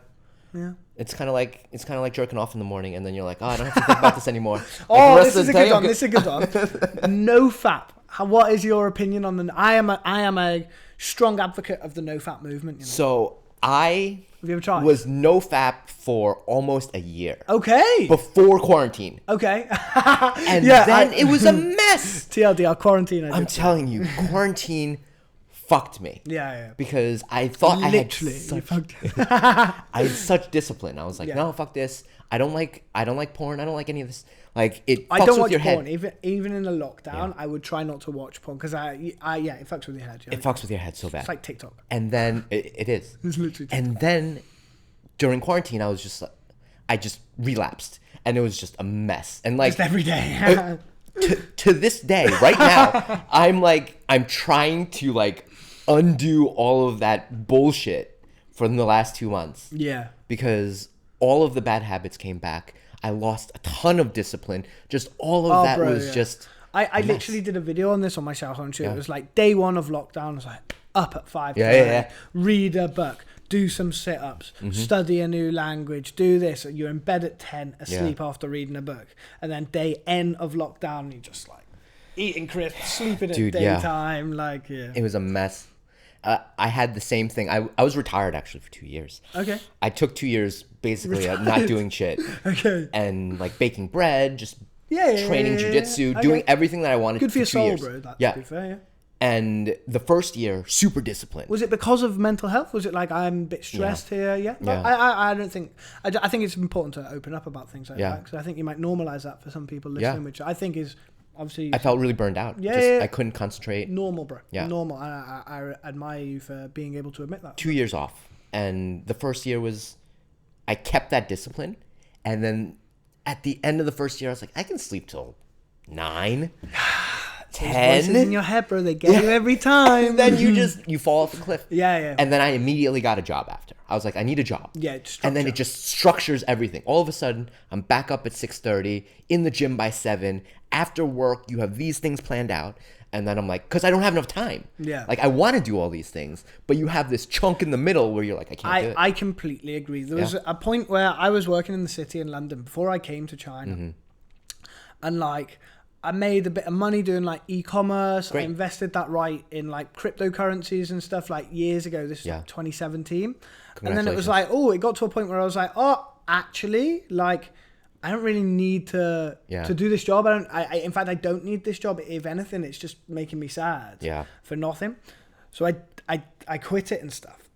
Speaker 4: It's kind of like jerking off in the morning, and then you're like, I don't have to think about this anymore.
Speaker 3: This is a good one. This is a good one. No fap. What is your opinion on the? I am a strong advocate of the no fap movement. You know?
Speaker 4: So I
Speaker 3: have you ever tried?
Speaker 4: Was no fap for almost a year.
Speaker 3: Okay.
Speaker 4: Before quarantine.
Speaker 3: Okay.
Speaker 4: And then it was a mess.
Speaker 3: TLDR quarantine.
Speaker 4: I'm telling you, quarantine fucked me.
Speaker 3: Yeah.
Speaker 4: Because I thought I had such discipline. I was like, no, fuck this. I don't like porn. I don't like any of this. Like it fucks
Speaker 3: I don't
Speaker 4: with
Speaker 3: watch
Speaker 4: your
Speaker 3: porn.
Speaker 4: head.
Speaker 3: Even in the lockdown, I would try not to watch porn because it fucks with your head.
Speaker 4: It fucks with your head so bad.
Speaker 3: It's like TikTok.
Speaker 4: And then it is.
Speaker 3: It's literally TikTok.
Speaker 4: And then during quarantine, I just relapsed, and it was just a mess. And like
Speaker 3: just every day.
Speaker 4: to this day, right now, I'm trying to like undo all of that bullshit from the last 2 months. Yeah. Because all of the bad habits came back. I lost a ton of discipline. Just all of that was just.
Speaker 3: I literally did a video on this on my Xiaohong show. It was like day 1 of lockdown. I was like up at 5. Read a book, do some sit-ups, study a new language, do this. You're in bed at 10, asleep after reading a book, and then day N of lockdown, you're just like eating crisps, sleeping at daytime. It
Speaker 4: was a mess. I had the same thing. I was retired actually for 2 years. Okay. I took 2 years basically not doing shit. Okay. And like baking bread, just training jiu-jitsu, doing everything that I wanted.
Speaker 3: Good for your soul,
Speaker 4: years.
Speaker 3: bro. That's to be fair,
Speaker 4: And the first year, super disciplined.
Speaker 3: Was it because of mental health? Was it like I'm a bit stressed here? Yeah. I don't think. I think it's important to open up about things like that, because I think you might normalize that for some people listening, which I think is. Obviously,
Speaker 4: I felt really burned out. I couldn't concentrate.
Speaker 3: Normal, bro. Yeah. Normal. I admire you for being able to admit that.
Speaker 4: 2 years off. And the first year was, I kept that discipline. And then at the end of the first year, I was like, I can sleep till 9, 10.
Speaker 3: Voices in your head, bro. They get you every time.
Speaker 4: And then you fall off the cliff.
Speaker 3: Yeah.
Speaker 4: And then I immediately got a job after. I was like, I need a job.
Speaker 3: Yeah,
Speaker 4: and then it just structures everything. All of a sudden, I'm back up at 6:30, in the gym by 7. After work, you have these things planned out. And then I'm like, because I don't have enough time. Yeah. Like, I want to do all these things, but you have this chunk in the middle where you're like, I can't do it.
Speaker 3: I completely agree. There was a point where I was working in the city in London before I came to China. And like, I made a bit of money doing like e-commerce. I invested that in like cryptocurrencies and stuff like years ago. This was like 2017. And then it was like, it got to a point where I was like, actually, like, I don't really need to do this job. In fact, I don't need this job. If anything, it's just making me sad for nothing. So I quit it and stuff.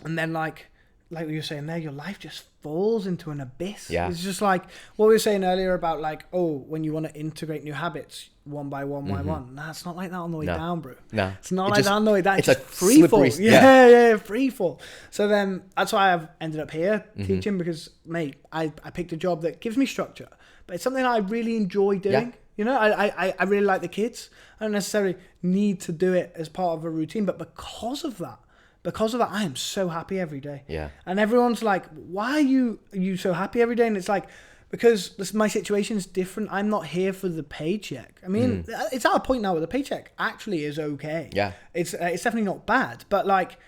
Speaker 3: And then like you were saying there, your life just falls into an abyss. Yeah. It's just like what we were saying earlier about like, when you want to integrate new habits one by one by one. Nah, it's not like that on the way down, bro. No. It's not like that on the way down. It's just free fall. Yeah, free fall. So then that's why I've ended up here teaching, because, mate, I picked a job that gives me structure, but it's something I really enjoy doing. Yeah. You know, I really like the kids. I don't necessarily need to do it as part of a routine, but because of that, I am so happy every day. Yeah. And everyone's like, why are you so happy every day? And it's like, because my situation is different. I'm not here for the paycheck. I mean, it's at a point now where the paycheck actually is okay.
Speaker 4: Yeah.
Speaker 3: It's definitely not bad, but like,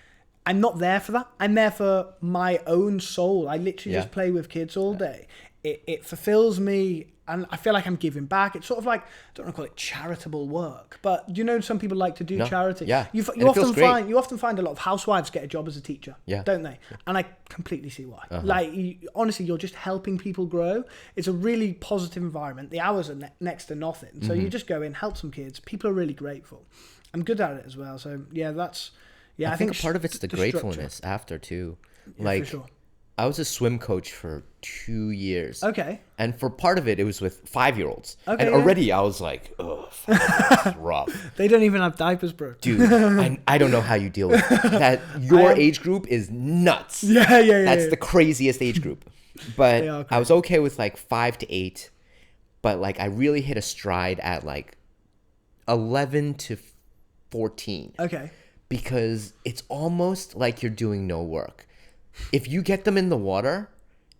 Speaker 3: I'm not there for that. I'm there for my own soul. I literally just play with kids all day. It fulfills me, and I feel like I'm giving back. It's sort of like, I don't want to call it charitable work, but you know, some people like to do charity.
Speaker 4: Yeah.
Speaker 3: You often find a lot of housewives get a job as a teacher, don't they? Yeah. And I completely see why. Like, honestly, you're just helping people grow. It's a really positive environment. The hours are next to nothing. So you just go in, help some kids. People are really grateful. I'm good at it as well. So yeah, I think
Speaker 4: a part of it's the gratefulness after too. Like,
Speaker 3: for sure.
Speaker 4: I was a swim coach for 2 years.
Speaker 3: Okay.
Speaker 4: And for part of it, it was with 5-year-olds.
Speaker 3: Okay,
Speaker 4: and already I was like, ugh, 5-year-olds is rough.
Speaker 3: They don't even have diapers, bro.
Speaker 4: Dude, I don't know how you deal with that. Your age group is nuts.
Speaker 3: Yeah.
Speaker 4: That's the craziest age group. But I was okay with like 5 to 8. But like, I really hit a stride at like 11 to 14.
Speaker 3: Okay.
Speaker 4: Because it's almost like you're doing no work. If you get them in the water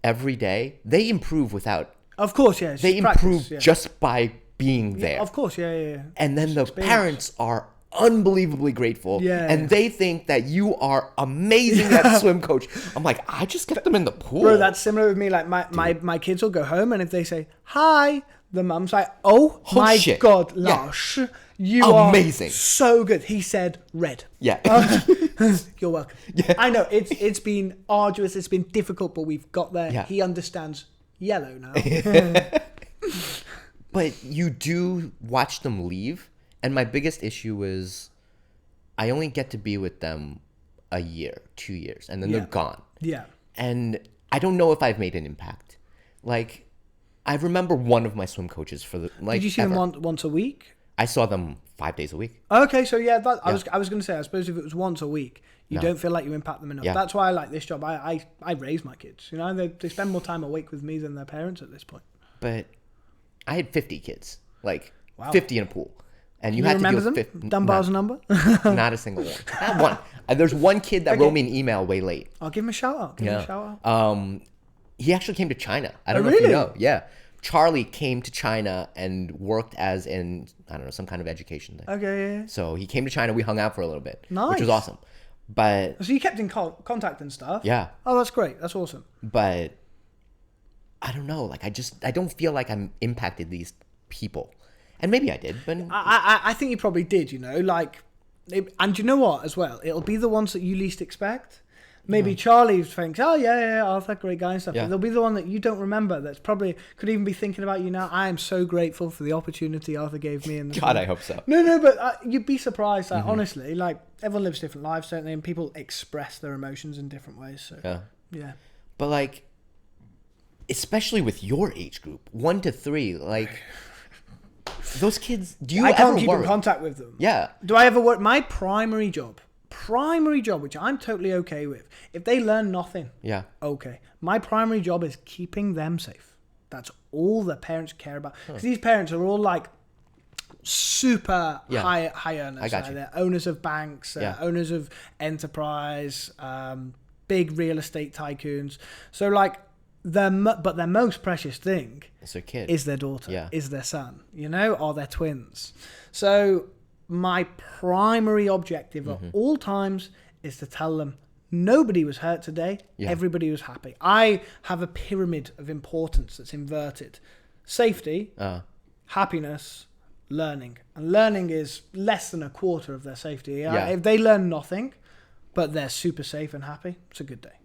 Speaker 4: every day, they improve without.
Speaker 3: Of course, yeah.
Speaker 4: They improve just by being there.
Speaker 3: Of course, yeah.
Speaker 4: And then the parents are unbelievably grateful.
Speaker 3: Yeah.
Speaker 4: And they think that you are amazing at swim coach. I'm like, I just get them in the pool.
Speaker 3: Bro, that's similar with me. Like my kids will go home, and if they say hi, the mum's like, oh my
Speaker 4: shit.
Speaker 3: God, Lush.
Speaker 4: Yeah.
Speaker 3: You
Speaker 4: amazing.
Speaker 3: Are so good. He said red.
Speaker 4: Yeah.
Speaker 3: You're welcome.
Speaker 4: Yeah.
Speaker 3: I know it's been arduous. It's been difficult, but we've got there.
Speaker 4: Yeah.
Speaker 3: He understands yellow now.
Speaker 4: But you do watch them leave. And my biggest issue is I only get to be with them a year, 2 years, and then they're gone.
Speaker 3: Yeah.
Speaker 4: And I don't know if I've made an impact. Like, I remember one of my swim coaches for the like.
Speaker 3: Did you see them once a week?
Speaker 4: I saw them 5 days a week.
Speaker 3: Okay, so yeah, I was going to say, I suppose if it was once a week, you don't feel like you impact them enough.
Speaker 4: Yeah.
Speaker 3: That's why I like this job. I raise my kids. You know, they spend more time awake with me than their parents at this point.
Speaker 4: But I had 50 kids, like 50 in a pool, and you
Speaker 3: Can
Speaker 4: had
Speaker 3: remember
Speaker 4: to deal
Speaker 3: them?
Speaker 4: with 50.
Speaker 3: Dunbar's number?
Speaker 4: Not a single one. Not one. There's one kid that wrote me an email way late.
Speaker 3: I'll give him a shout out. Give him a shout out.
Speaker 4: He actually came to China. I don't know if you know. Yeah. Charlie came to China and worked as in, I don't know, some kind of education thing.
Speaker 3: Okay, yeah.
Speaker 4: So he came to China. We hung out for a little bit,
Speaker 3: Nice.
Speaker 4: which was awesome. But
Speaker 3: So you kept in contact and stuff?
Speaker 4: yeah,
Speaker 3: Oh, that's great. That's awesome.
Speaker 4: but I don't know. Like, I don't feel like I'm impacted these people. And maybe I did, but
Speaker 3: I think you probably did, you know, like, and you know what as well? It'll be the ones that you least expect. Maybe Charlie thinks, oh yeah, Arthur, great guy and stuff.
Speaker 4: Yeah.
Speaker 3: But there'll be the one that you don't remember that's probably could even be thinking about you now. I am so grateful for the opportunity Arthur gave me.
Speaker 4: God, I hope so.
Speaker 3: No, but you'd be surprised. Like, honestly, like, everyone lives different lives, don't they? And people express their emotions in different ways. So yeah.
Speaker 4: But like, especially with your age group, 1 to 3, like those kids. Do you
Speaker 3: I
Speaker 4: ever
Speaker 3: can't keep
Speaker 4: worry?
Speaker 3: in contact with them.
Speaker 4: Yeah.
Speaker 3: Do I ever work? My primary job, which I'm totally okay with. If they learn nothing,
Speaker 4: Yeah.
Speaker 3: okay. My primary job is keeping them safe. That's all the parents care about. Because these parents are all like super high earners.
Speaker 4: I got you.
Speaker 3: They're owners of banks, owners of enterprise, big real estate tycoons. So like, their most precious thing
Speaker 4: It's their kid.
Speaker 3: is their daughter,
Speaker 4: Yeah.
Speaker 3: is their son, you know, or their twins. So my primary objective at all times is to tell them nobody was hurt today.
Speaker 4: Yeah.
Speaker 3: Everybody was happy. I have a pyramid of importance that's inverted. Safety, happiness, learning. And learning is less than a quarter of their safety.
Speaker 4: Yeah.
Speaker 3: If they learn nothing, but they're super safe and happy, it's a good day.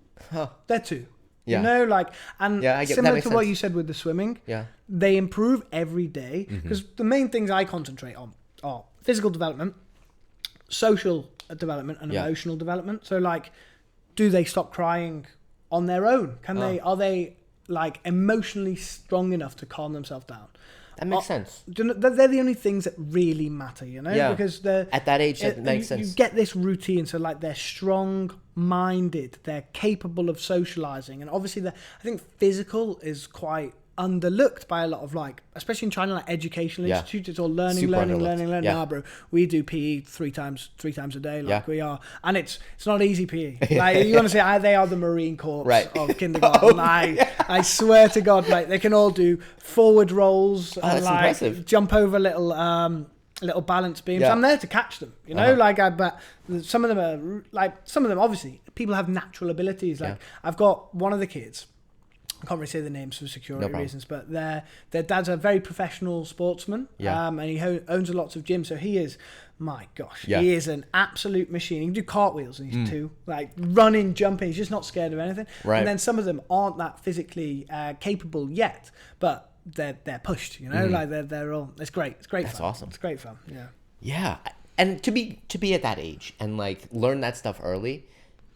Speaker 3: They're two.
Speaker 4: Yeah.
Speaker 3: You know, like, and
Speaker 4: Yeah, I get- that
Speaker 3: similar
Speaker 4: makes
Speaker 3: to what
Speaker 4: sense.
Speaker 3: you said with the swimming,
Speaker 4: Yeah.
Speaker 3: they improve every day because the main things I concentrate on are physical development, social development, and emotional development. So like, do they stop crying on their own? Are they like emotionally strong enough to calm themselves down?
Speaker 4: That makes sense.
Speaker 3: They're the only things that really matter, you know?
Speaker 4: Yeah.
Speaker 3: Because they're
Speaker 4: At that age, that makes sense.
Speaker 3: You get this routine, so like they're strong-minded, they're capable of socializing, and obviously I think physical is quite underlooked by a lot of like, especially in China, like educational institutes. It's all learning.
Speaker 4: Super underlooked.
Speaker 3: Learning.
Speaker 4: Yeah.
Speaker 3: Nah, bro, we do PE three times a day. Like
Speaker 4: Yeah.
Speaker 3: we are, and it's not easy PE. Like you want to say, they are the Marine Corps
Speaker 4: Right.
Speaker 3: of kindergarten. I swear to God, like they can all do forward rolls and
Speaker 4: that's
Speaker 3: like
Speaker 4: impressive.
Speaker 3: jump over little balance beams.
Speaker 4: Yeah.
Speaker 3: I'm there to catch them, you know. But some of them are like obviously people have natural abilities. Like I've got one of the kids. I can't really say the names for security reasons, but their dad's a very professional sportsman, and he owns lots of gyms. So he is, my gosh, he is an absolute machine. He can do cartwheels, and he's two, like running, jumping. He's just not scared of anything.
Speaker 4: Right.
Speaker 3: And then some of them aren't that physically capable yet, but they're pushed. You know, like they're all. It's great. It's great.
Speaker 4: That's
Speaker 3: fun.
Speaker 4: awesome.
Speaker 3: It's great fun. Yeah.
Speaker 4: Yeah, and to be at that age and like learn that stuff early,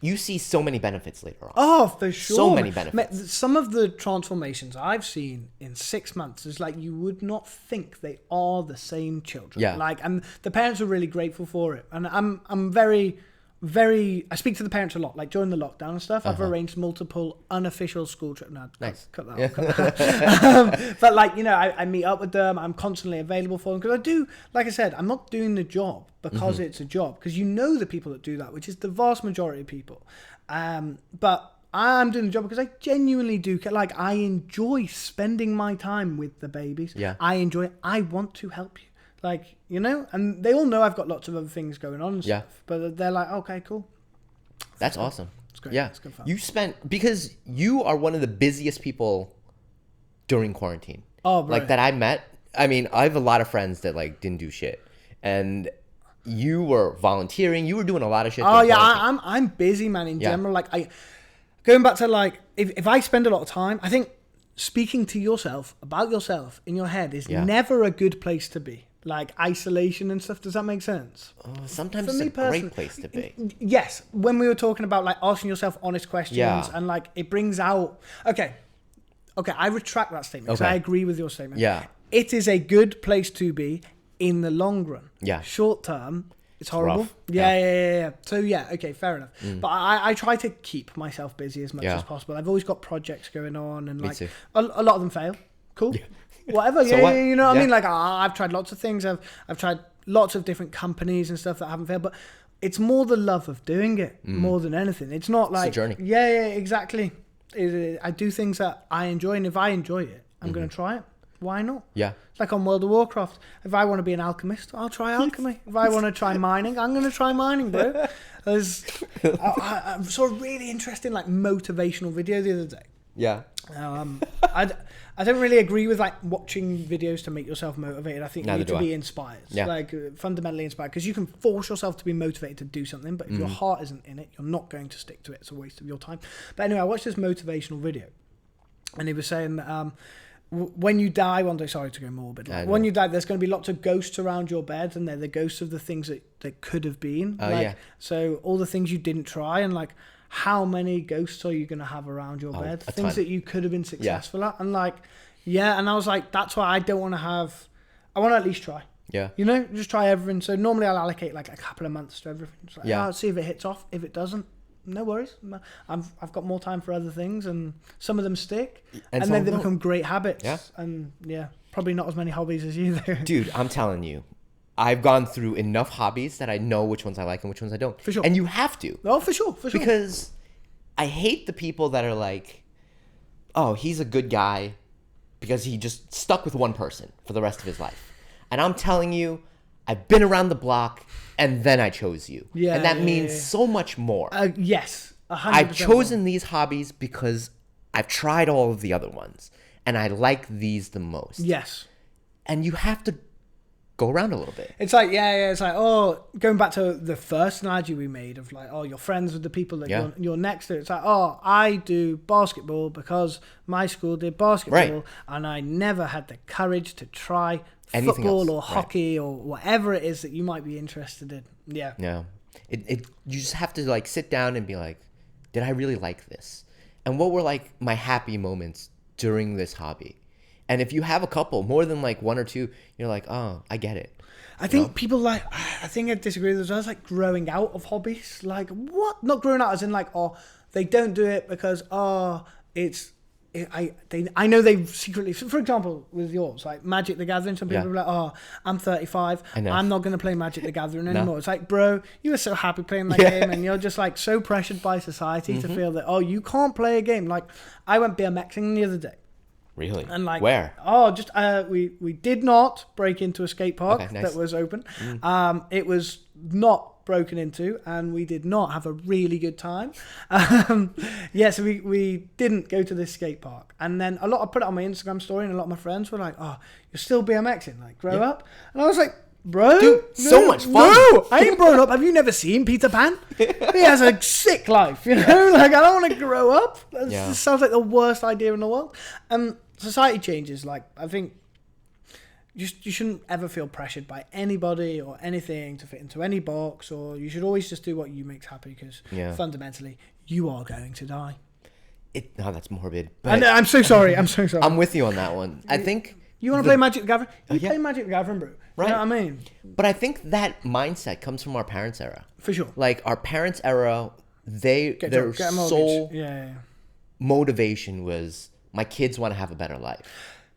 Speaker 4: you see so many benefits later on.
Speaker 3: Oh, for sure.
Speaker 4: So many benefits.
Speaker 3: Some of the transformations I've seen in 6 months is like you would not think they are the same children.
Speaker 4: Yeah.
Speaker 3: Like, and the parents are really grateful for it. And I'm very, very. I speak to the parents a lot. Like during the lockdown and stuff, I've arranged multiple unofficial school trips. No,
Speaker 4: Nice.
Speaker 3: cut that. But like I meet up with them. I'm constantly available for them because I do. Like I said, I'm not doing the job because it's a job, because you know the people that do that, which is the vast majority of people. But I'm doing the job because I genuinely do care. Like I enjoy spending my time with the babies.
Speaker 4: Yeah.
Speaker 3: I enjoy it. I want to help you. Like, you know, and they all know I've got lots of other things going on and stuff. But they're like, okay, cool.
Speaker 4: That's awesome.
Speaker 3: It's great.
Speaker 4: Yeah.
Speaker 3: It's good fun.
Speaker 4: Because you are one of the busiest people during quarantine.
Speaker 3: Oh, bro.
Speaker 4: Like that I met. I mean, I have a lot of friends that like didn't do shit. And you were volunteering. You were doing a lot of shit.
Speaker 3: Oh yeah, I'm busy, man. In general, like going back to like if I spend a lot of time, I think speaking to yourself about yourself in your head is never a good place to be. Like isolation and stuff. Does that make sense?
Speaker 4: Sometimes
Speaker 3: For
Speaker 4: it's
Speaker 3: me
Speaker 4: a
Speaker 3: personally,
Speaker 4: great place to be.
Speaker 3: Yes, when we were talking about like asking yourself honest questions and like it brings out. Okay, I retract that statement because I agree with your statement.
Speaker 4: Yeah,
Speaker 3: it is a good place to be in the long run.
Speaker 4: Yeah,
Speaker 3: short term. It's horrible.
Speaker 4: Rough.
Speaker 3: Yeah. So okay, fair enough. But I try to keep myself busy as much as possible. I've always got projects going on, and like a lot of them fail. Cool. Yeah. Whatever.
Speaker 4: So what?
Speaker 3: You know what I mean? Like I've tried lots of things. I've tried lots of different companies and stuff that haven't failed. But it's more the love of doing it more than anything. It's not like
Speaker 4: it's a journey.
Speaker 3: Yeah, exactly. I do things that I enjoy, and if I enjoy it, I'm going to try it. Why not?
Speaker 4: Yeah.
Speaker 3: Like on World of Warcraft. If I want to be an alchemist, I'll try alchemy. If I want to try mining, I'm going to try mining, bro. I saw a really interesting, like, motivational video the other day.
Speaker 4: Yeah.
Speaker 3: I don't really agree with, like, watching videos to make yourself motivated. I think you need to be inspired.
Speaker 4: Yeah.
Speaker 3: Like, fundamentally inspired. Because you can force yourself to be motivated to do something, but if your heart isn't in it, you're not going to stick to it. It's a waste of your time. But anyway, I watched this motivational video. And he was saying that... when you die one day, sorry to go morbid, like, when you die, there's going to be lots of ghosts around your bed, and they're the ghosts of the things that could have been. So all the things you didn't try, and like, how many ghosts are you going to have around your bed? Things that you could have been successful at. And like, and I was like, that's why I don't want to have, I want to at least try.
Speaker 4: Yeah.
Speaker 3: You know, just try everything. So normally I'll allocate like a couple of months to everything. Just like, I'll see if it hits off. If it doesn't, no worries. I've got more time for other things, and some of them stick, and then they become great habits. Yeah. And probably not as many hobbies as you though.
Speaker 4: Dude, I'm telling you, I've gone through enough hobbies that I know which ones I like and which ones I don't.
Speaker 3: For sure.
Speaker 4: And you have to.
Speaker 3: Oh, for sure.
Speaker 4: Because I hate the people that are like, oh, he's a good guy because he just stuck with one person for the rest of his life. And I'm telling you, I've been around the block, and then I chose you. Yeah, and that means so much more.
Speaker 3: Yes, 100%.
Speaker 4: I've chosen these hobbies because I've tried all of the other ones, and I like these the most.
Speaker 3: Yes.
Speaker 4: And you have to go around a little bit.
Speaker 3: It's like, it's like, oh, going back to the first analogy we made of like, oh, you're friends with the people that you're next to. It's like, oh, I do basketball because my school did basketball, and I never had the courage to try football or hockey or whatever it is that you might be interested in. Yeah.
Speaker 4: You just have to like sit down and be like, did I really like this? And what were like my happy moments during this hobby? And if you have a couple, more than like one or two, you're like, oh, I get it.
Speaker 3: I think people like, I think I disagree with this. I was like growing out of hobbies. Like what? Not growing out as in like, oh, they don't do it because, it's I know they secretly, for example, with yours, like Magic the Gathering, some people are like, oh, I'm 35, I'm not going to play Magic the Gathering anymore. It's like, bro, you were so happy playing that game, and you're just like so pressured by society to feel that, oh, you can't play a game. Like, I went BMXing the other day.
Speaker 4: Really?
Speaker 3: And like,
Speaker 4: where?
Speaker 3: Oh, just we did not break into a skate park
Speaker 4: Okay, nice.
Speaker 3: that was open. It was not broken into, and we did not have a really good time. So we didn't go to this skate park. And then I put it on my Instagram story, and a lot of my friends were like, "Oh, you're still BMXing? Like, grow up?" And I was like, "Bro,
Speaker 4: dude, so much fun.
Speaker 3: No, I ain't grown up. Have you never seen Peter Pan? He has a sick life, you know. Like, I don't want to grow up. This sounds like the worst idea in the world." Society changes. Like, I think you shouldn't ever feel pressured by anybody or anything to fit into any box, or you should always just do what you makes happy, because fundamentally you are going to die.
Speaker 4: No, that's morbid. But
Speaker 3: I'm so sorry.
Speaker 4: I'm with you on that one. I think
Speaker 3: you want to play Magic the Gathering. Play Magic the Gathering, bro.
Speaker 4: Right.
Speaker 3: You know what I mean?
Speaker 4: But I think that mindset comes from our parents' era.
Speaker 3: For sure.
Speaker 4: Like our parents' era, their sole motivation was, my kids want to have a better life.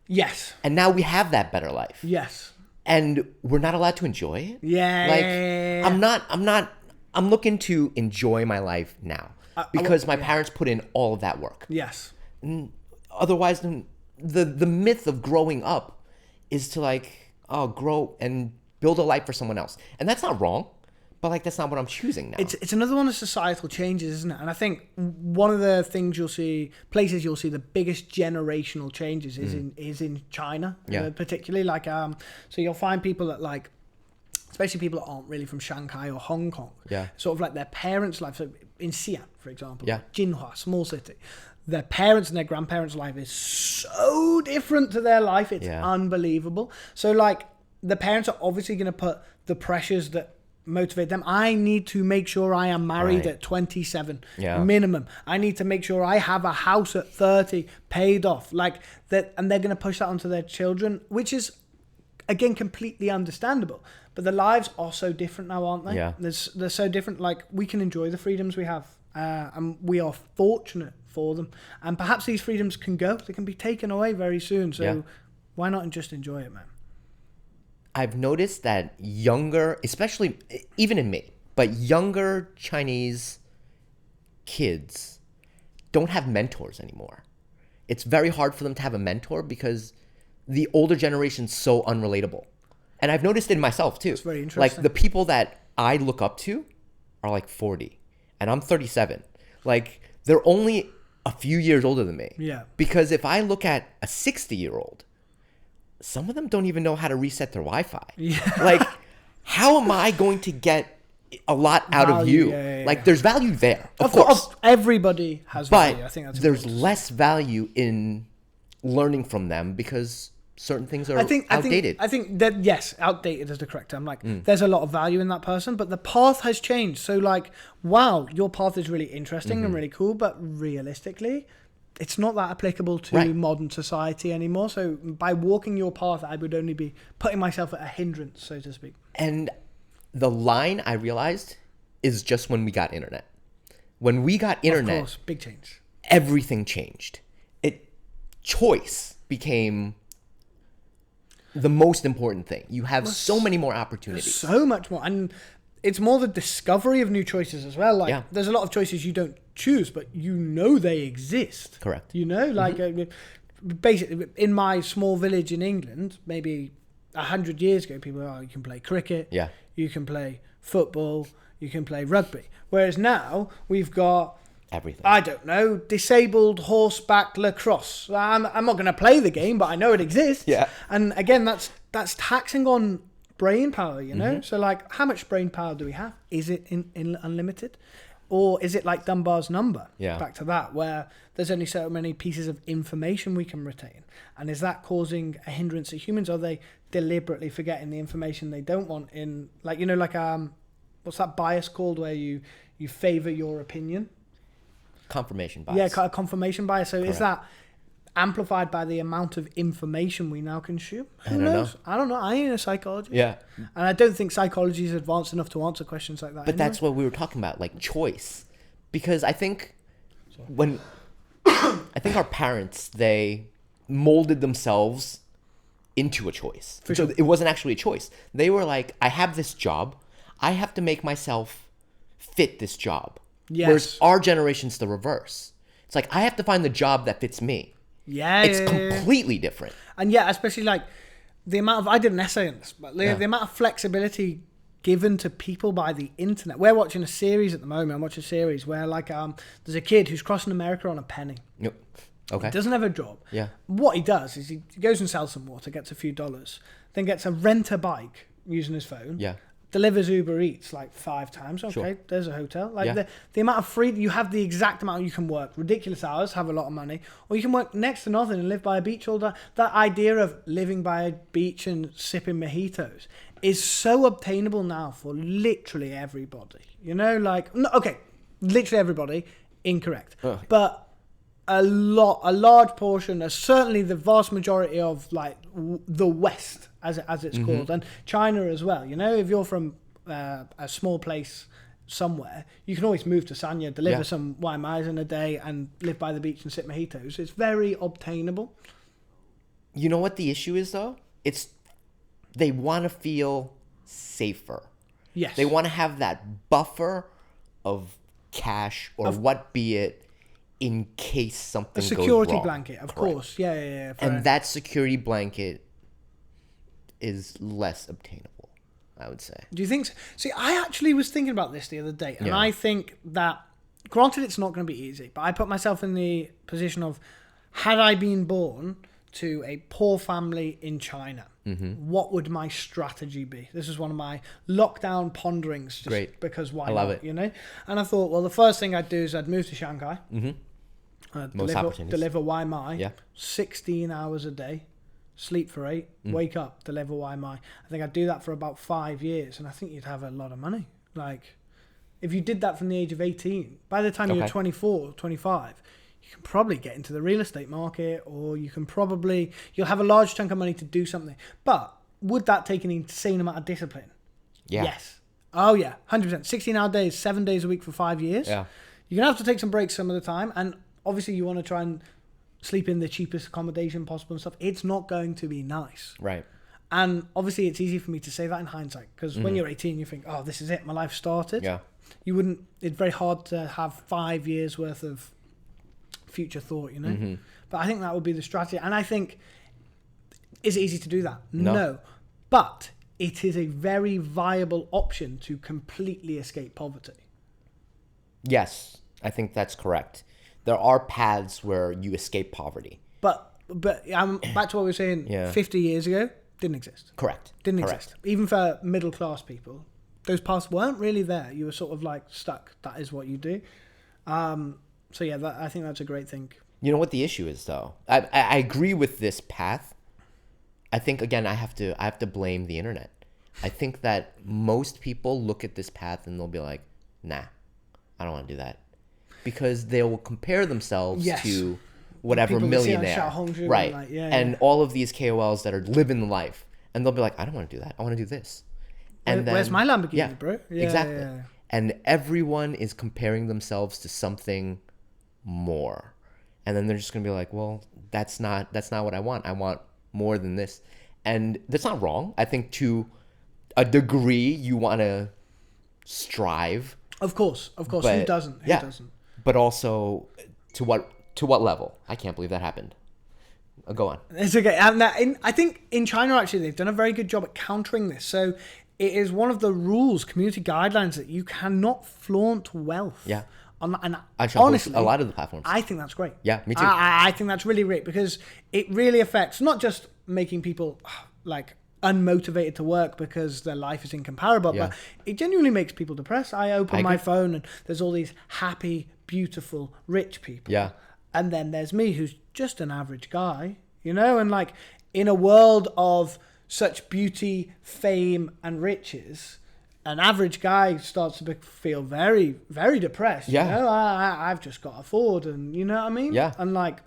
Speaker 3: Yes.
Speaker 4: And now we have that better life.
Speaker 3: Yes.
Speaker 4: And we're not allowed to enjoy it.
Speaker 3: Yeah.
Speaker 4: Like, I'm looking to enjoy my life now because my parents put in all of that work.
Speaker 3: Yes.
Speaker 4: And otherwise, the myth of growing up is to like, grow and build a life for someone else. And that's not wrong. But like, that's not what I'm choosing now.
Speaker 3: It's another one of societal changes, isn't it? And I think one of the things places you'll see the biggest generational changes is in China, particularly. Like, so you'll find people that like, especially people that aren't really from Shanghai or Hong Kong. Yeah. Sort of like their parents' life. So in Xi'an, for example, Jinhua, small city, their parents and their grandparents' life is so different to their life. It's unbelievable. So like, the parents are obviously going to put the pressures that motivate them. I need to make sure I am married at 27 minimum. I need to make sure I have a house at 30 paid off, like that, and they're going to push that onto their children, which is again completely understandable. But the lives are so different now, aren't they? They're so different. Like, we can enjoy the freedoms we have, and we are fortunate for them, and perhaps these freedoms can be taken away very soon. So why not just enjoy it, man?
Speaker 4: I've noticed that younger, especially even in me, but younger Chinese kids don't have mentors anymore. It's very hard for them to have a mentor because the older generation's so unrelatable. And I've noticed it in myself too.
Speaker 3: It's very interesting.
Speaker 4: Like, the people that I look up to are like 40 and I'm 37. Like, they're only a few years older than me.
Speaker 3: Yeah.
Speaker 4: Because if I look at a 60-year-old, some of them don't even know how to reset their Wi-Fi. Yeah. Like, how am I going to get a lot out of you? Like, there's value there, of course.
Speaker 3: Everybody has value. I think that's
Speaker 4: there's less value in learning from them because certain things are outdated.
Speaker 3: I think that, yes, outdated is the correct term. Like, there's a lot of value in that person, but the path has changed. So, like, wow, your path is really interesting and really cool, but realistically, it's not that applicable to modern society anymore. So by walking your path, I would only be putting myself at a hindrance, so to speak.
Speaker 4: And the line I realized is just when we got internet. When we got internet,
Speaker 3: of course, big change.
Speaker 4: Everything changed. Choice became the most important thing. You have so many more opportunities.
Speaker 3: So much more. And it's more the discovery of new choices as well. Like, there's a lot of choices you don't choose, but you know they exist.
Speaker 4: Correct.
Speaker 3: You know, like basically in my small village in England, maybe 100 years ago, people you can play cricket, you can play football, you can play rugby. Whereas now we've got
Speaker 4: everything.
Speaker 3: I don't know, disabled horseback lacrosse. I'm not going to play the game, but I know it exists. Yeah. And again, that's taxing on brain power, you know? So like, how much brain power do we have? Is it in unlimited? Or is it like Dunbar's number? Back to that, where there's only so many pieces of information we can retain. And is that causing a hindrance to humans? Are they deliberately forgetting the information they don't want in, like, you know, like, what's that bias called where you favor your opinion?
Speaker 4: Confirmation bias.
Speaker 3: Yeah, confirmation bias. So Correct. Is that amplified by the amount of information we now consume? Who knows? I don't know. I ain't a psychologist.
Speaker 4: Yeah.
Speaker 3: And I don't think psychology is advanced enough to answer questions like that.
Speaker 4: But that's what we were talking about, like choice. Because I think when I think our parents, they molded themselves into a choice.
Speaker 3: For
Speaker 4: so
Speaker 3: sure.
Speaker 4: it wasn't actually a choice. They were like, I have this job. I have to make myself fit this job.
Speaker 3: Yes.
Speaker 4: Whereas our generation's the reverse. It's like, I have to find the job that fits me.
Speaker 3: Yeah,
Speaker 4: It's
Speaker 3: yeah, yeah.
Speaker 4: completely different.
Speaker 3: And yeah, especially like the amount of, I did an essay on this, but the amount of flexibility given to people by the internet. We're watching a series at the moment. I'm watching a series where like there's a kid who's crossing America on a penny.
Speaker 4: Yep. Okay.
Speaker 3: He doesn't have a job.
Speaker 4: Yeah.
Speaker 3: What he does is he goes and sells some water, gets a few dollars, then gets a rent-a-bike using his phone.
Speaker 4: Yeah.
Speaker 3: Delivers Uber Eats like 5 times. Okay,
Speaker 4: Sure.
Speaker 3: there's a hotel. Like
Speaker 4: Yeah.
Speaker 3: the amount of free, you have the exact amount you can work. Ridiculous hours, have a lot of money. Or you can work next to nothing and live by a beach all day. That idea of living by a beach and sipping mojitos is so obtainable now for literally everybody. You know, like, no, okay, literally everybody, incorrect. But a large portion, certainly the vast majority of like the West, as it's called, and China as well. You know, if you're from a small place somewhere, you can always move to Sanya, deliver some Wai Mais in a day, and live by the beach and sip mojitos. It's very obtainable.
Speaker 4: You know what the issue is, though? It's they want to feel safer.
Speaker 3: Yes,
Speaker 4: They want to have that buffer of cash or what be it in case something
Speaker 3: a
Speaker 4: goes
Speaker 3: security
Speaker 4: wrong.
Speaker 3: blanket, of
Speaker 4: Correct.
Speaker 3: course. Yeah. Fair
Speaker 4: And
Speaker 3: enough.
Speaker 4: that security blanket is less obtainable, I would say.
Speaker 3: Do you think so? See, I actually was thinking about this the other day, and
Speaker 4: Yeah.
Speaker 3: I think that, granted, it's not going to be easy, but I put myself in the position of, had I been born to a poor family in China, what would my strategy be? This is one of my lockdown ponderings, just
Speaker 4: Great.
Speaker 3: because why
Speaker 4: I love
Speaker 3: not,
Speaker 4: it.
Speaker 3: you know? And I thought, well, the first thing I'd do is I'd move to Shanghai,
Speaker 4: Most opportunities.
Speaker 3: deliver Wai Mai,
Speaker 4: Yeah.
Speaker 3: 16 hours a day, sleep for 8, wake up, deliver Wai Mai. I think I'd do that for about 5 years, and I think you'd have a lot of money. Like, if you did that from the age of 18, by the time you're
Speaker 4: Okay.
Speaker 3: 24, 25, you can probably get into the real estate market, or you'll have a large chunk of money to do something. But would that take an insane amount of discipline?
Speaker 4: Yeah.
Speaker 3: Yes. Oh, yeah, 100%. 16-hour days, 7 days a week for 5 years.
Speaker 4: Yeah.
Speaker 3: You're going to have to take some breaks some of the time, and obviously you want to try and sleep in the cheapest accommodation possible and stuff. It's not going to be nice.
Speaker 4: Right.
Speaker 3: And obviously it's easy for me to say that in hindsight, because when you're 18, you think, oh, this is it, my life started.
Speaker 4: Yeah.
Speaker 3: It's very hard to have 5 years worth of future thought, you know? But I think that would be the strategy. And I think, is it easy to do that? No. But it is a very viable option to completely escape poverty.
Speaker 4: Yes, I think that's correct. There are paths where you escape poverty.
Speaker 3: But I'm back to what we were saying.
Speaker 4: Yeah.
Speaker 3: 50 years ago, didn't exist.
Speaker 4: Correct.
Speaker 3: Didn't
Speaker 4: Correct.
Speaker 3: exist. Even for middle class people, those paths weren't really there. You were sort of like stuck. That is what you do. So yeah, I think that's a great thing.
Speaker 4: You know what the issue is, though? I agree with this path. I think, again, I have to blame the internet. I think that most people look at this path and they'll be like, nah, I don't want to do that. Because they will compare themselves
Speaker 3: Yes.
Speaker 4: to whatever
Speaker 3: People we see on
Speaker 4: millionaire.
Speaker 3: Xiaohongshu and
Speaker 4: Right.
Speaker 3: like, yeah,
Speaker 4: and
Speaker 3: yeah.
Speaker 4: all of these KOLs that are living the life. And they'll be like, I don't want to do that. I want to do this. And
Speaker 3: Where's my Lamborghini, bro? Yeah,
Speaker 4: exactly.
Speaker 3: yeah.
Speaker 4: And everyone is comparing themselves to something more. And then they're just going to be like, well, that's not what I want. I want more than this. And that's not wrong. I think to a degree you want to strive.
Speaker 3: Of course. Who
Speaker 4: But-
Speaker 3: doesn't? Who
Speaker 4: yeah.
Speaker 3: doesn't?
Speaker 4: But also to what level? I can't believe that happened. Go on.
Speaker 3: It's okay. And I think in China, actually, they've done a very good job at countering this. So it is one of the rules, community guidelines, that you cannot flaunt wealth.
Speaker 4: Yeah.
Speaker 3: And
Speaker 4: Actually,
Speaker 3: honestly,
Speaker 4: a lot of the platforms.
Speaker 3: I think that's great.
Speaker 4: Yeah, me too.
Speaker 3: I think that's really great, because it really affects not just making people like unmotivated to work because their life is incomparable,
Speaker 4: Yeah.
Speaker 3: but it genuinely makes people depressed. I open my
Speaker 4: agree.
Speaker 3: phone and there's all these happy, beautiful, rich people.
Speaker 4: Yeah.
Speaker 3: And then there's me, who's just an average guy, you know? And like, in a world of such beauty, fame, and riches, an average guy starts to feel very, very depressed.
Speaker 4: Yeah.
Speaker 3: You know, I've just got to afford, and you know what I mean?
Speaker 4: Yeah.
Speaker 3: And like,